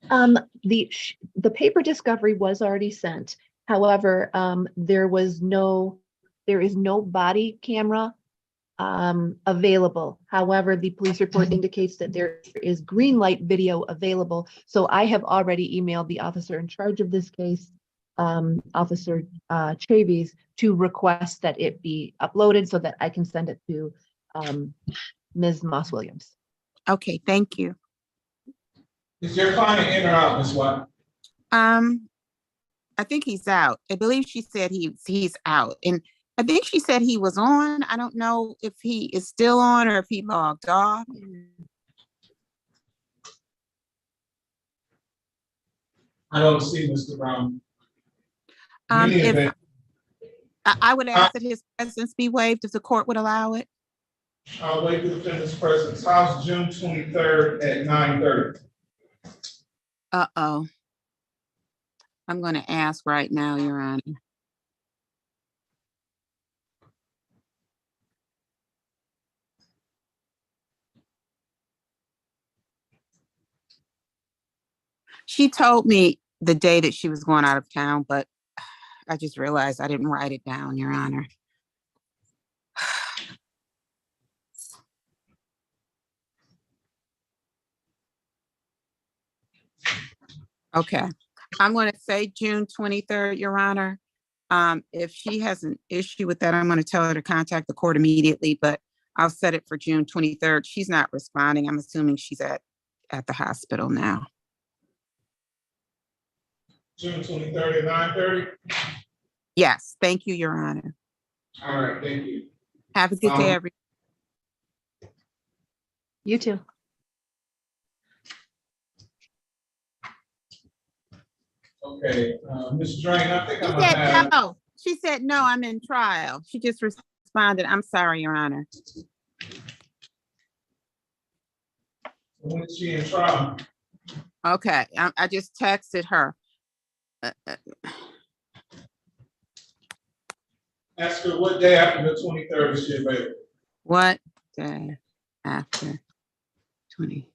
The paper discovery was already sent. However, there is no body camera available. However, the police report indicates that there is green light video available. So I have already emailed the officer in charge of this case, Officer Chavis, to request that it be uploaded so that I can send it to Ms. Moss Williams. Okay, thank you. Is your client in or out, Ms. Watt? I think he's out. I believe she said he's out. And I think she said he was on. I don't know if he is still on or if he logged off. I don't see Mr. Brown. If I would ask that his presence be waived if the court would allow it. I'll waive the defendant's presence. How's June 23rd at 9:30? Uh-oh. I'm going to ask right now, Your Honor. She told me the day that she was going out of town, but I just realized I didn't write it down, Your Honor. Okay, I'm going to say June 23rd, Your Honor. If she has an issue with that, I'm going to tell her to contact the court immediately, but I'll set it for June 23rd. She's not responding. I'm assuming she's at the hospital now. June 23rd at 9:30? Yes, thank you, Your Honor. All right, thank you. Have a good day, everyone. You too. Okay, Ms. Drain, I think I'm gonna have. No. She said, no, I'm in trial. She just responded, I'm sorry, Your Honor. When is she in trial? Okay, I just texted her. Ask her what day after the 23rd is she available? What day after 20?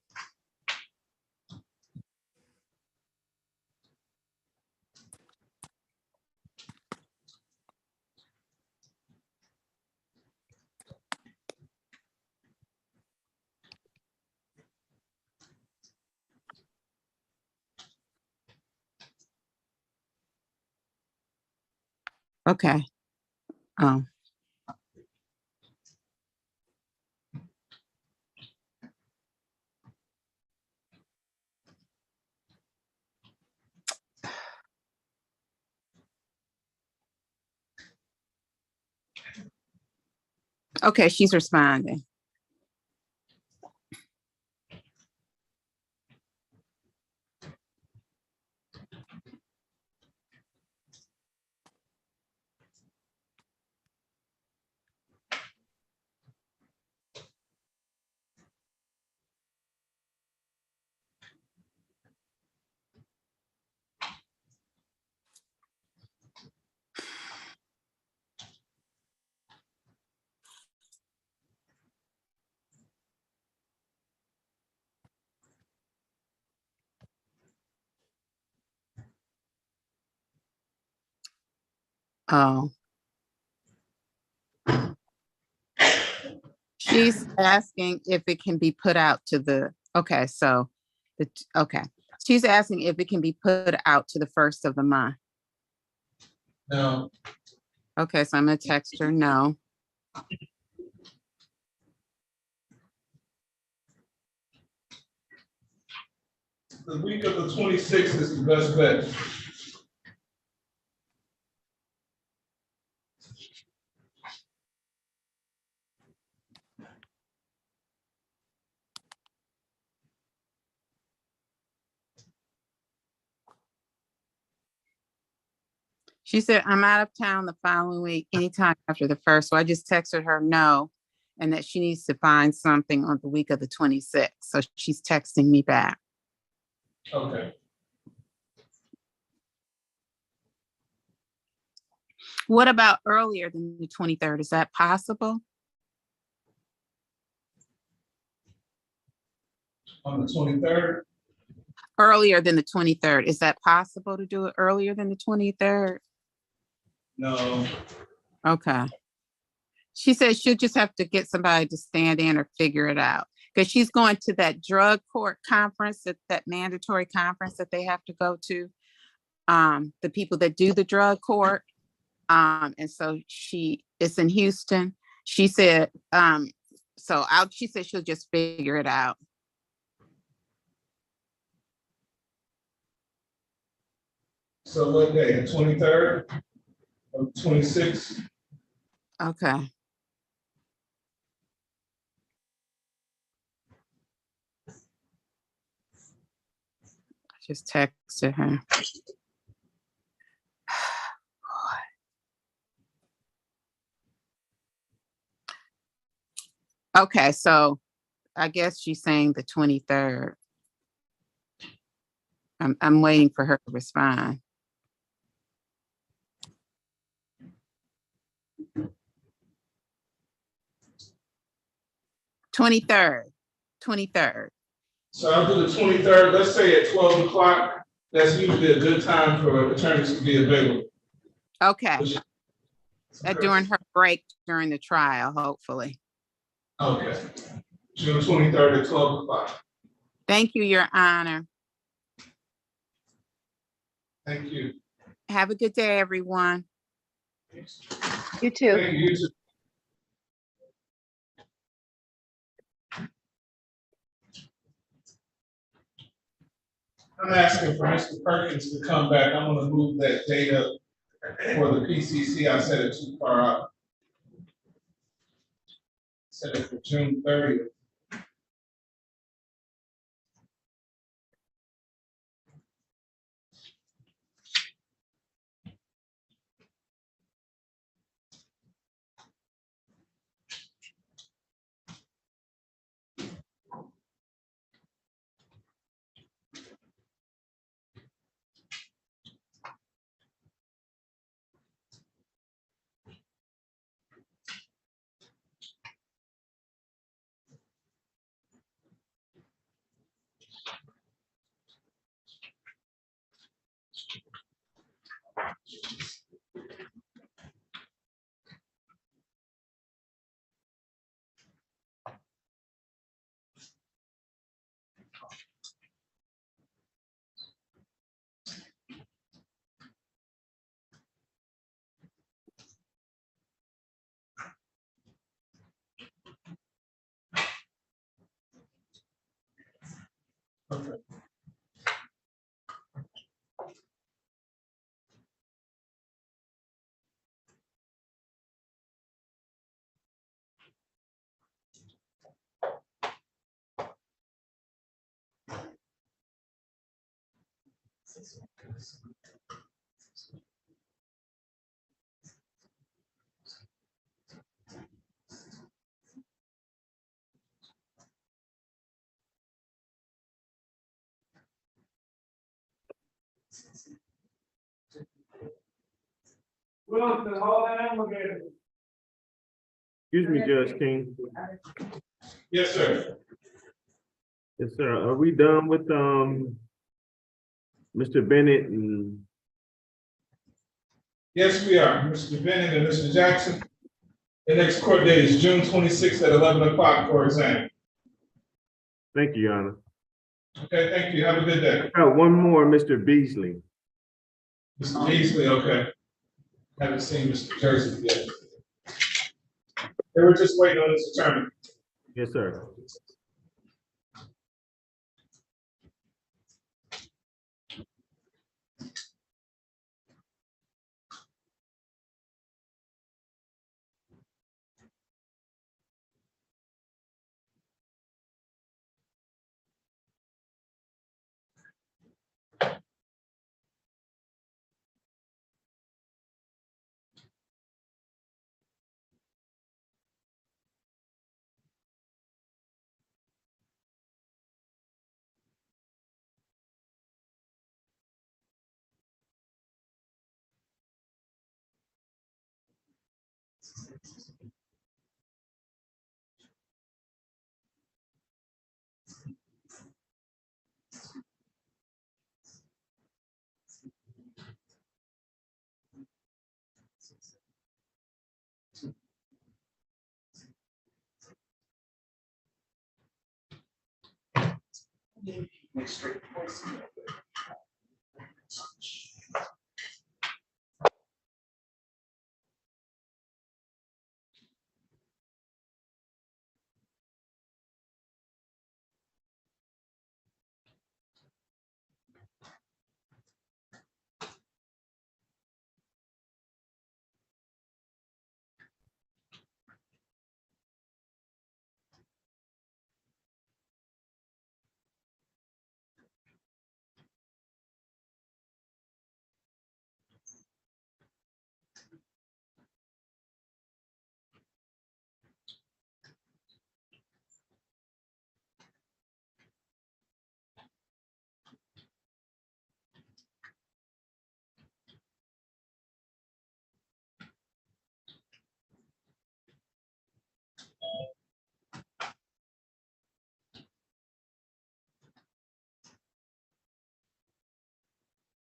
Okay. Oh. Okay, she's responding. Oh. She's asking if it can be put out to the, okay, so, okay. She's asking if it can be put out to the first of the month. No. Okay, so I'm gonna text her, no. The week of the 26th is the best bet. She said, I'm out of town the following week, anytime after the 1st. So I just texted her no, and that she needs to find something on the week of the 26th. So she's texting me back. Okay. What about earlier than the 23rd? Is that possible? On the 23rd? Earlier than the 23rd. Is that possible to do it earlier than the 23rd? No. Okay. She said she'll just have to get somebody to stand in or figure it out. Because she's going to that drug court conference, that mandatory conference that they have to go to. The people that do the drug court. And so it's in Houston. She said, she said she'll just figure it out. So what day, the 23rd or 26th? Okay. I just texted her. Okay, so I guess she's saying the 23rd. I'm waiting for her to respond. Twenty-third. So I'll do the 23rd, let's say at 12 o'clock. That's usually a good time for attorneys to be available. Okay. During her break during the trial, hopefully. Okay. June 23rd at 12 o'clock. Thank you, Your Honor. Thank you. Have a good day, everyone. You too. Thank you. You too. I'm asking for Mr. Perkins to come back. I'm gonna move that date up for the PCC. I set it too far out. Set it for June 30th. Okay. Excuse me, Judge King. Yes, sir. Yes, sir. Are we done with Mr. Bennett and Yes, we are. Mr. Bennett and Mr. Jackson. The next court date is June 26th at 11 o'clock for exam. thank you, Your Honor. Okay, thank you. Have a good day. I got one more, Mr. Beasley. Mr. Beasley, okay. Haven't seen Mr. Jersey yet. They were just waiting on his attorney. Yes, sir.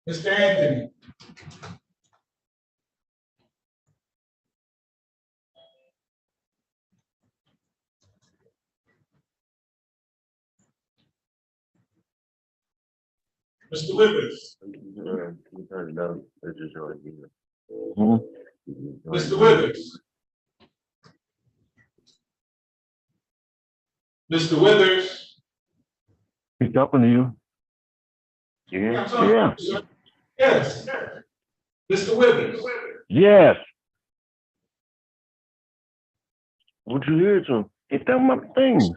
Mr. Anthony. Mr. Withers. Mr. Withers. Mr. Withers. He's talking to you. I'm talking to you, sir. Yes. Mr. Withers. Yes. What you hear to? Get them up things.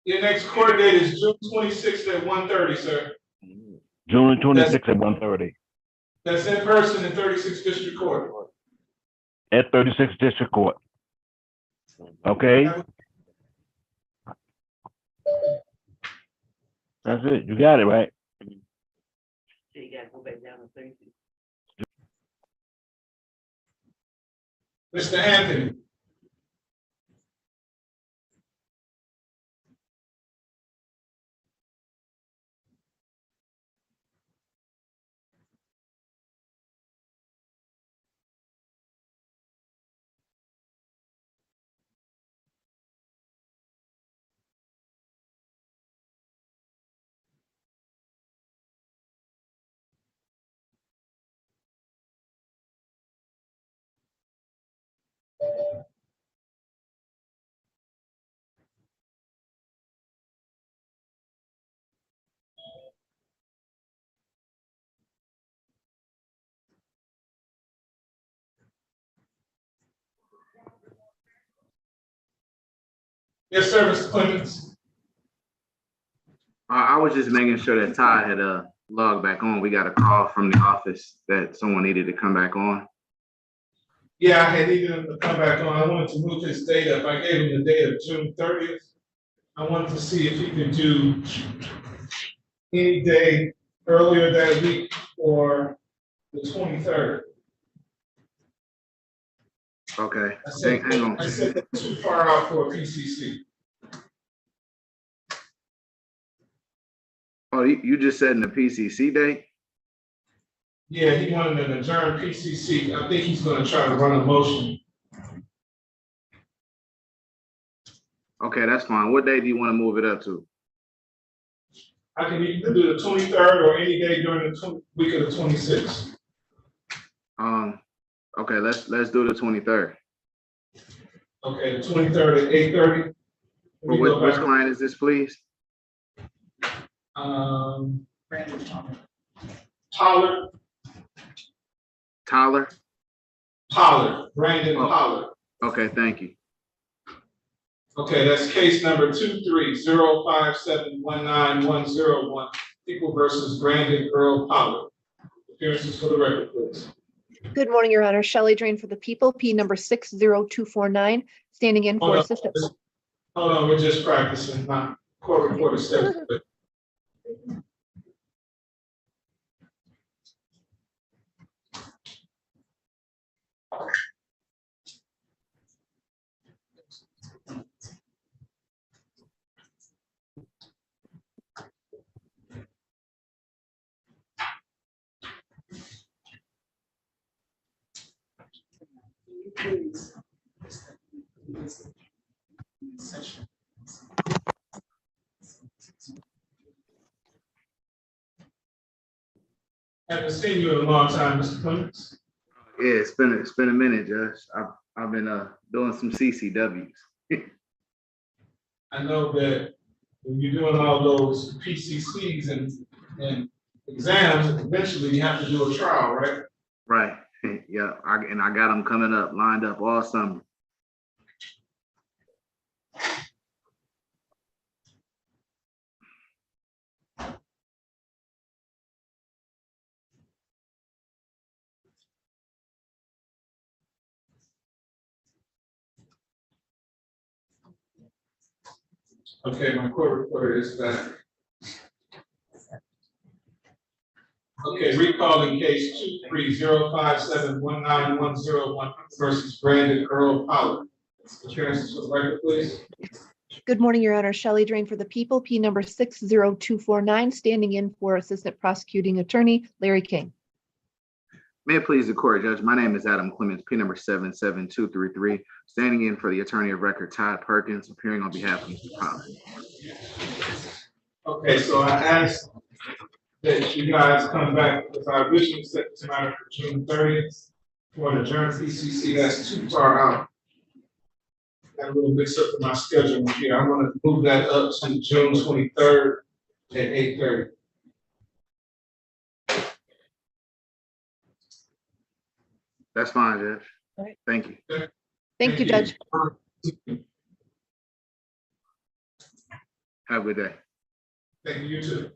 Your next court date is June 26th at 1:30, sir. June 26th at 1:30 That's in person in 36th District Court. at 36th District Court. Okay. That's it. You got it, right? Mr. Anthony. Yes, sir, Mr. Clemens. I was just making sure that Todd had logged back on. We got a call from the office that someone needed to come back on. Yeah, I had needed him to come back on. I wanted to move his date up. I gave him the date of June 30th. I wanted to see if he could do any day earlier that week or the 23rd. Okay. I said that's too far out for a PCC. Oh, you just said in the PCC date? Yeah, he wanted an adjourned PCC. I think he's gonna try to run a motion. Okay, that's fine. What day do you want to move it up to? I can either do the 23rd or any day during the week of the 26th. Okay, let's do the 23rd. Okay, the 23rd at 8:30. Which client is this, please? Pollard. Tyler? Pollard, Brandon Pollard. Okay, thank you. Okay, that's case number 23057191101. People versus Brandon Earl Pollard. Appearances for the record, please. Good morning, Your Honor. Shelley Drain for the People, P number 60249, standing in for assistant. Hold on, we're just practicing, not court reporter status. Haven't seen you in a long time, Mr. Clemens. Yeah, it's been a minute, Judge. I've been doing some CCWs. I know that when you're doing all those PCCs and exams, eventually you have to do a trial, right? Right. Yeah, I got them coming up, lined up all summer. Okay, my court reporter is back. Okay, recalling case 230571910 versus Brandon Earl Pollard. Appearance to the record, please. Good morning, Your Honor. Shelley Drain for the people, P number 60249, standing in for Assistant Prosecuting Attorney Larry King. May it please the court, Judge. My name is Adam Clemens, P number 77233, standing in for the attorney of record Todd Perkins, appearing on behalf of Mr. Pollard. Okay, so I asked that you guys come back because I originally set this matter for June 30th for an adjourned PCC. That's too far out. Got a little mixed up in my schedule here. I'm going to move that up to June 23rd at 8:30. That's fine, Judge. All right. Thank you. Thank you, Judge. Have a good day. Thank you, you too.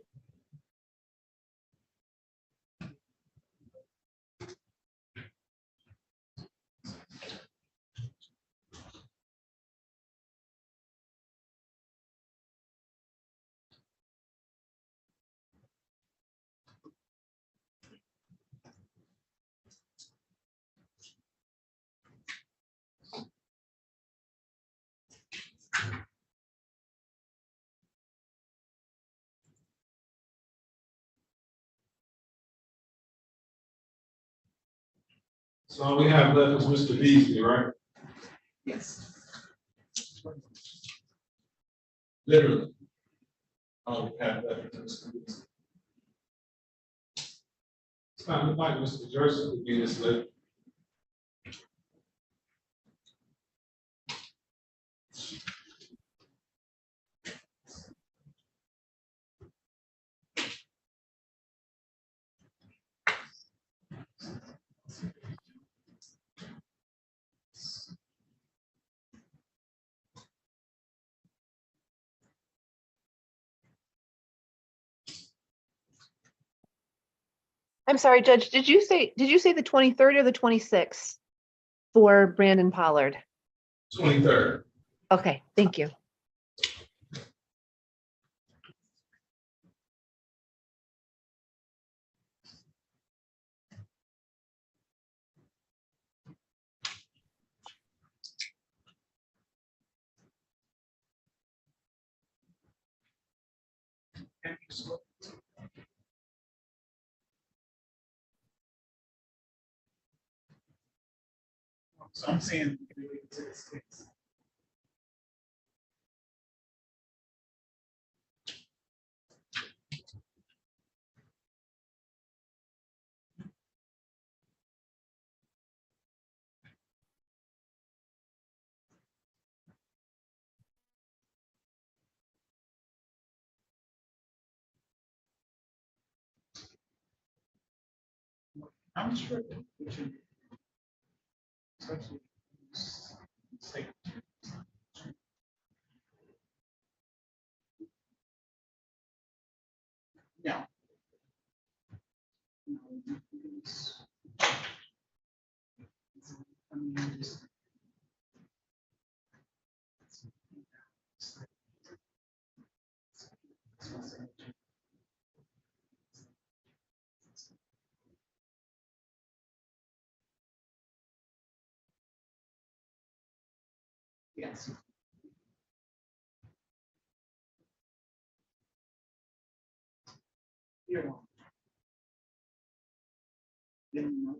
So all we have left is Mr. Beasley, right? Yes. Literally. All we have left is Mr. Beasley. It's not like Mr. Jersey would be this late. I'm sorry, Judge, did you say the 23rd or the 26th for Brandon Pollard? 23rd. Okay, thank you. So I'm saying. I'm sure. No. Yes. You're welcome. Didn't know.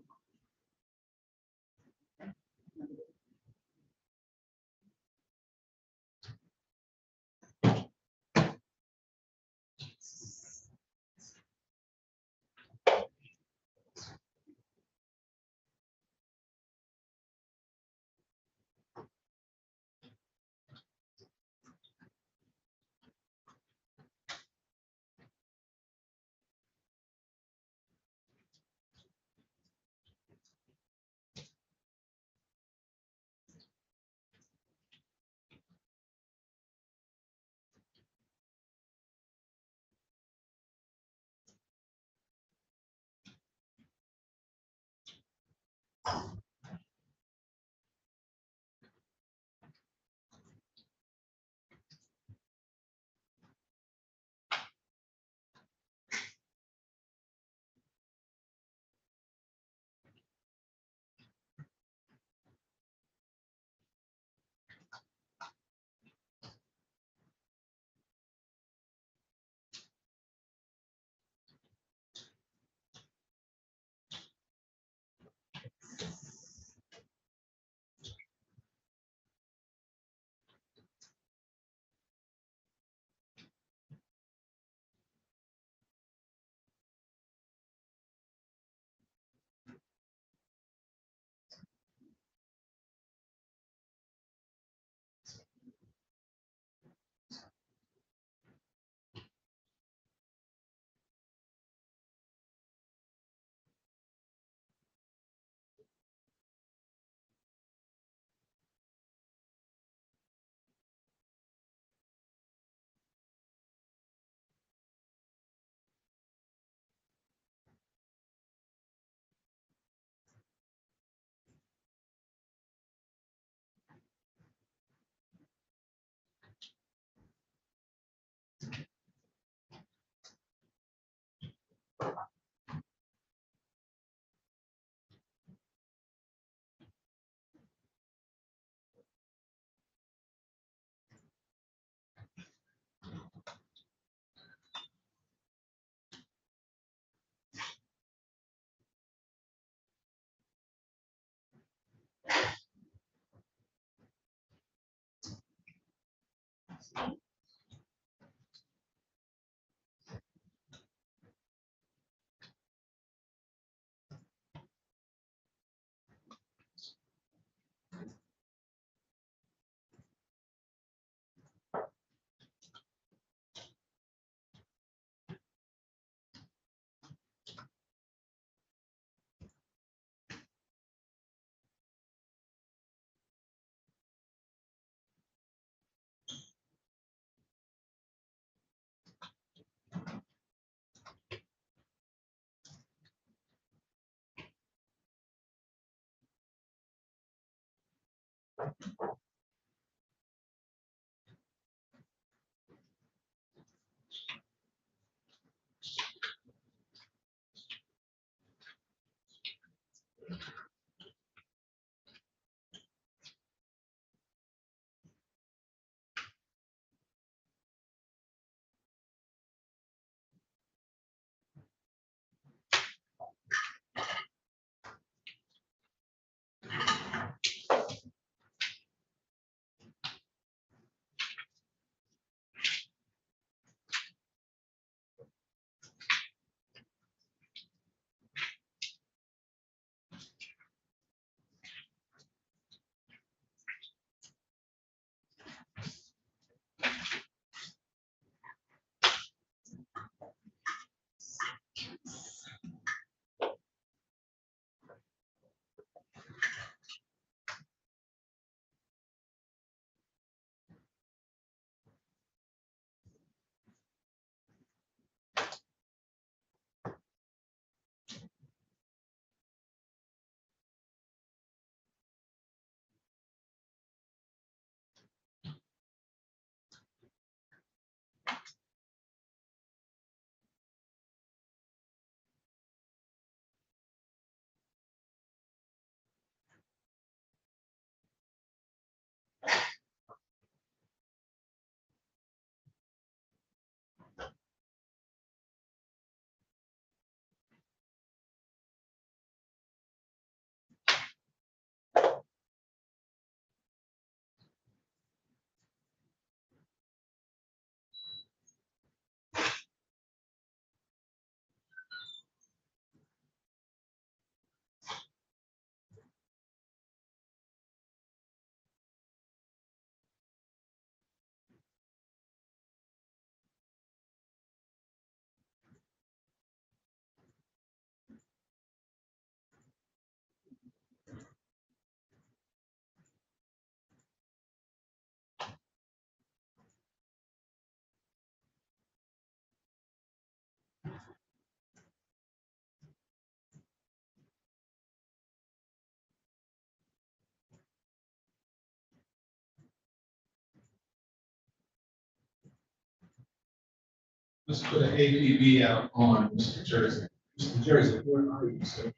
Let's put an APB out on Mr. Jersey. Mr. Jersey, where are you, sir?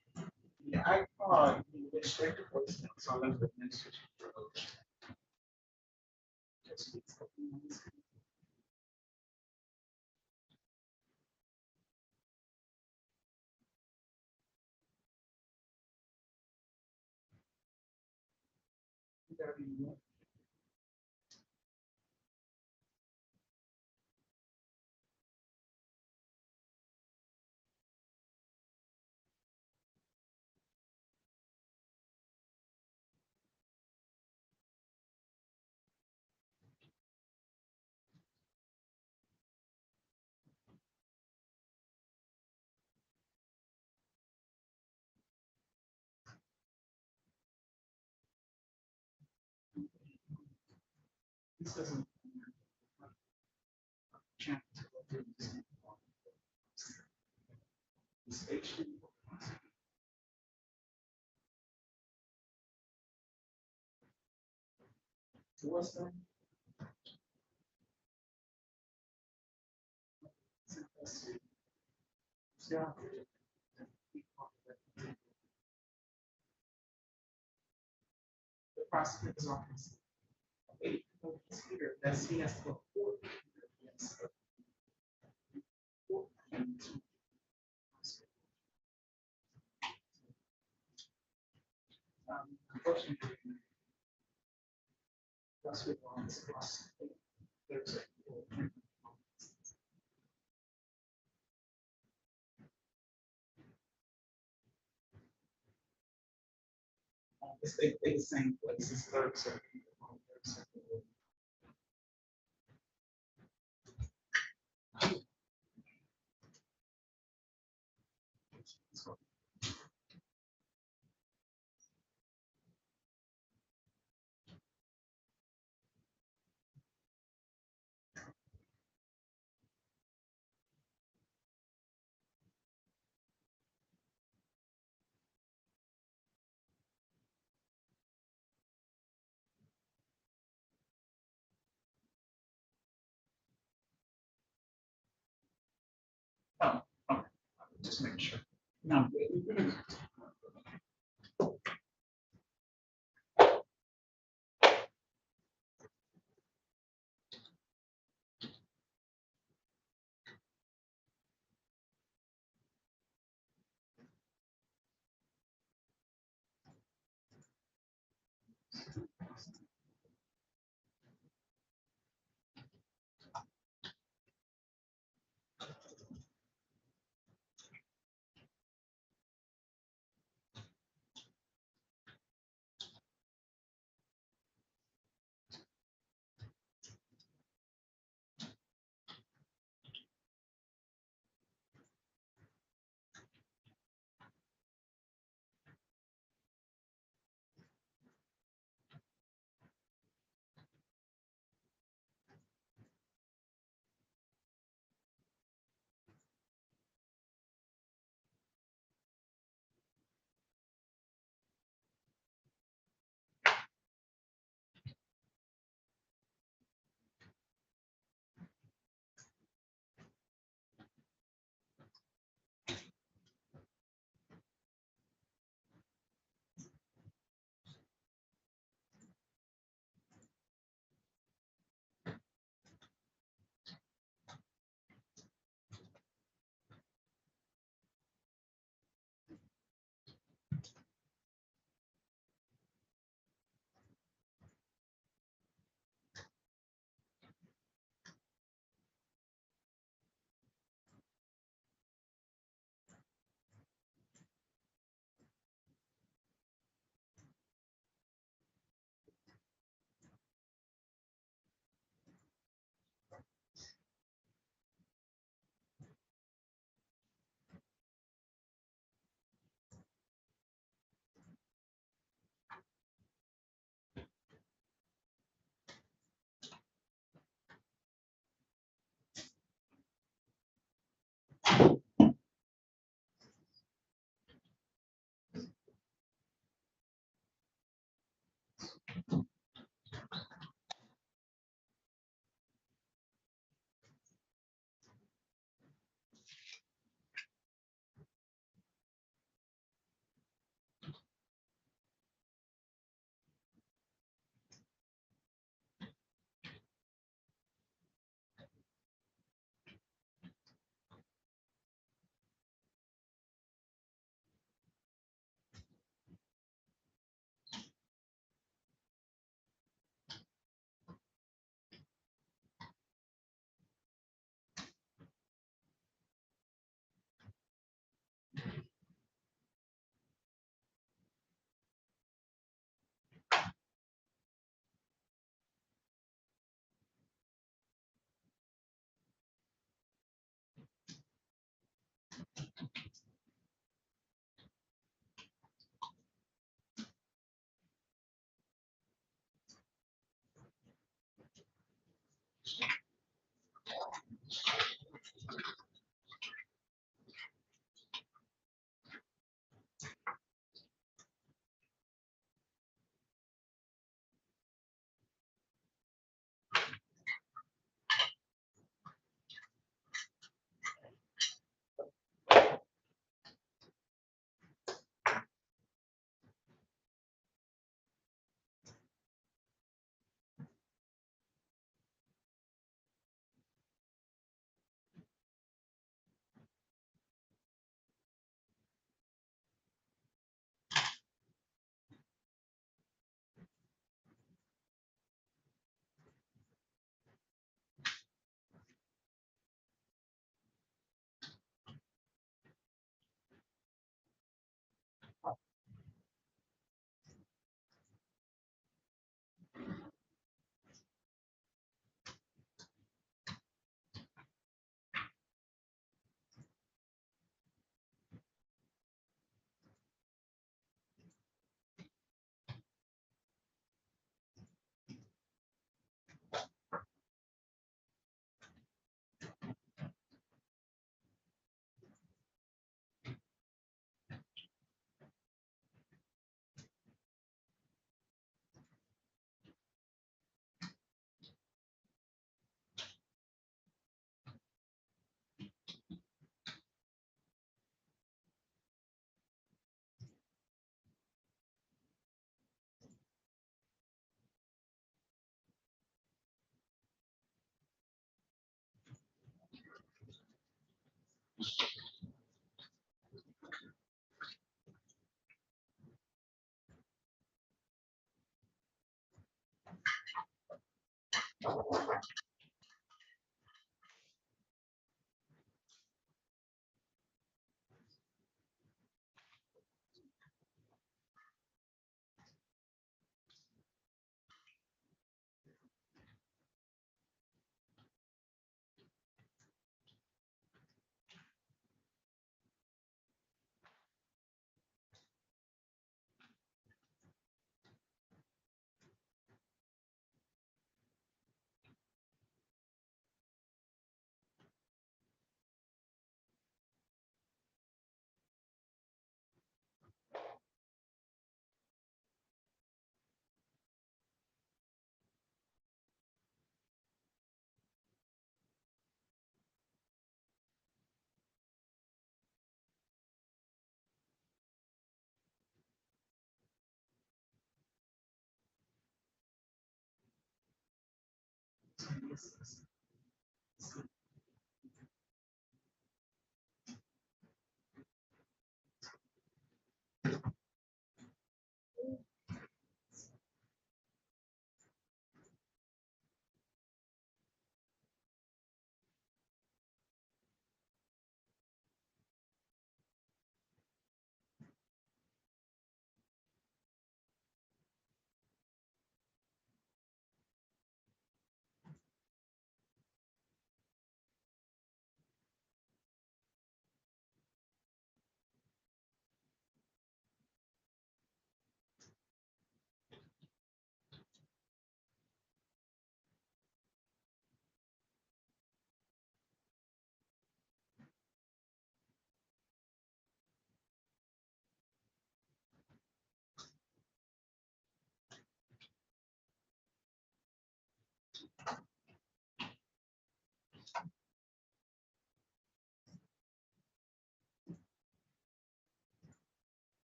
Yeah, I called the administrative voicemail, so I'm going to administration. This doesn't. What's that? Yeah. The prosecutor's office. Here, that's he has to go forward. Yes. Unfortunately, that's what wants us. They the same place as third circuit. Oh, okay. Just making sure. No.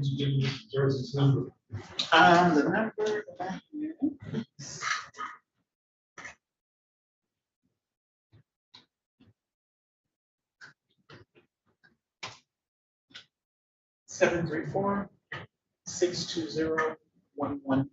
Could you give me Mr. Jersey's number? The number that I have is 734-620-1114.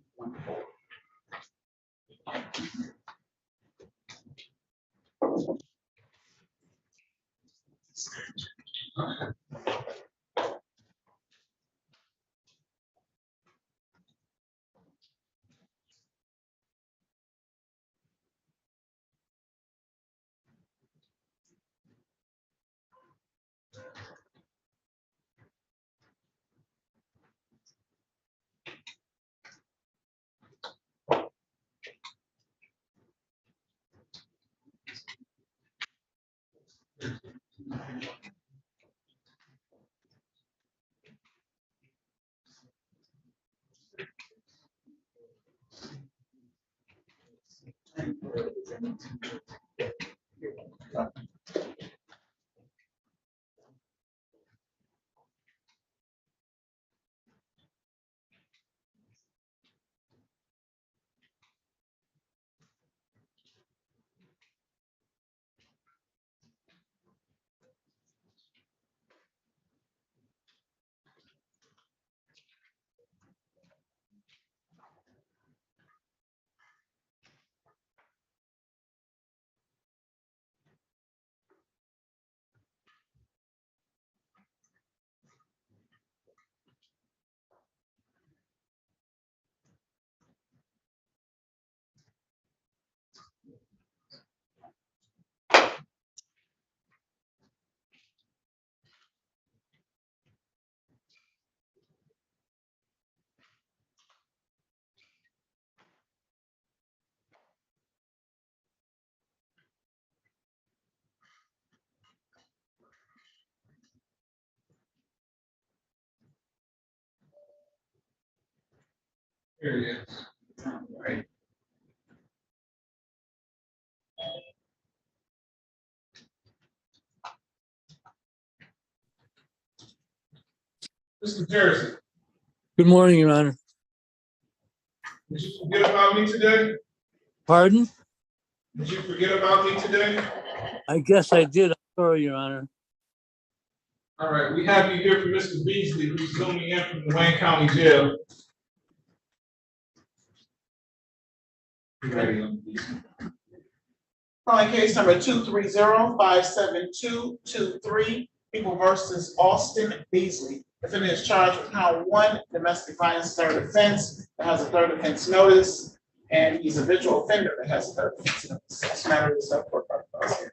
Here it is. All right. Mr. Jersey, Good morning, Your Honor. did you forget about me today? Pardon? Did you forget about me today? I guess I did. I'm sorry, Your Honor. All right, we have you here for Mr. Beasley, who's zooming in from the Wayne County Jail. Calling case number 230-57223, People versus Austin Beasley. Defendant is charged with count 1, domestic violence third offense, that has a third offense notice, and he's a visual offender that has a third offense notice. This matter is up for prosecution.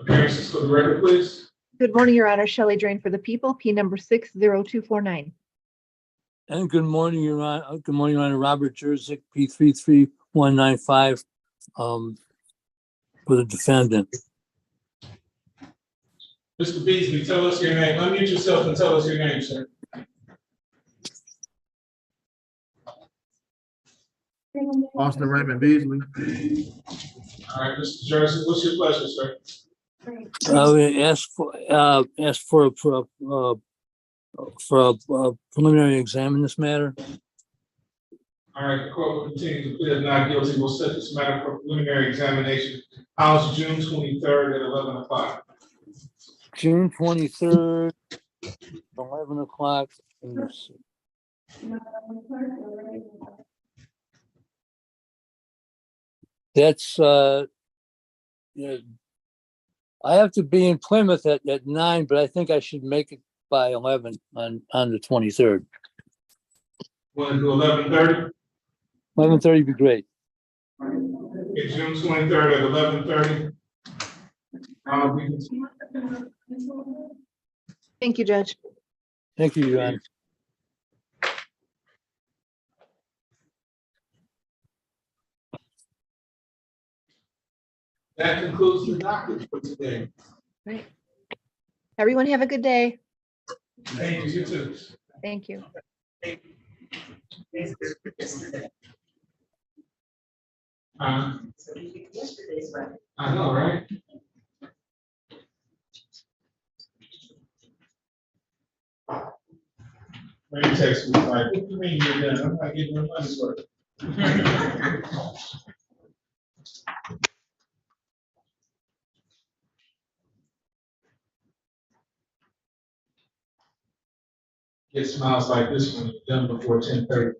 Appearances for the record, please. Good morning, Your Honor. Shelley Drain for the people, P number 60249. And good morning, Your Honor. Good morning, Your Honor. Robert Jerzik, P33195, for the defendant. Mr. Beasley, tell us your name. Unmute yourself and tell us your name, sir. Austin Raymond Beasley. All right, Mr. Jersey, what's your pleasure, sir? We ask for a preliminary exam in this matter. All right, the court will continue to plead not guilty. We'll set this matter for preliminary examination. House June 23rd at 11 o'clock. June 23rd, 11 o'clock. That's, yeah, I have to be in Plymouth at 9, but I think I should make it by 11 on the 23rd. Want to do 11:30? 11:30 would be great. Okay, June 23rd at 11:30. Thank you, Judge. Thank you, Your Honor. That concludes the docket for today. Great. Everyone have a good day. Thank you, you too. Thank you. I know, right? Very text me like, what do you mean you're done? I'm not getting my money's worth. Get smiles like this one done before 10:30.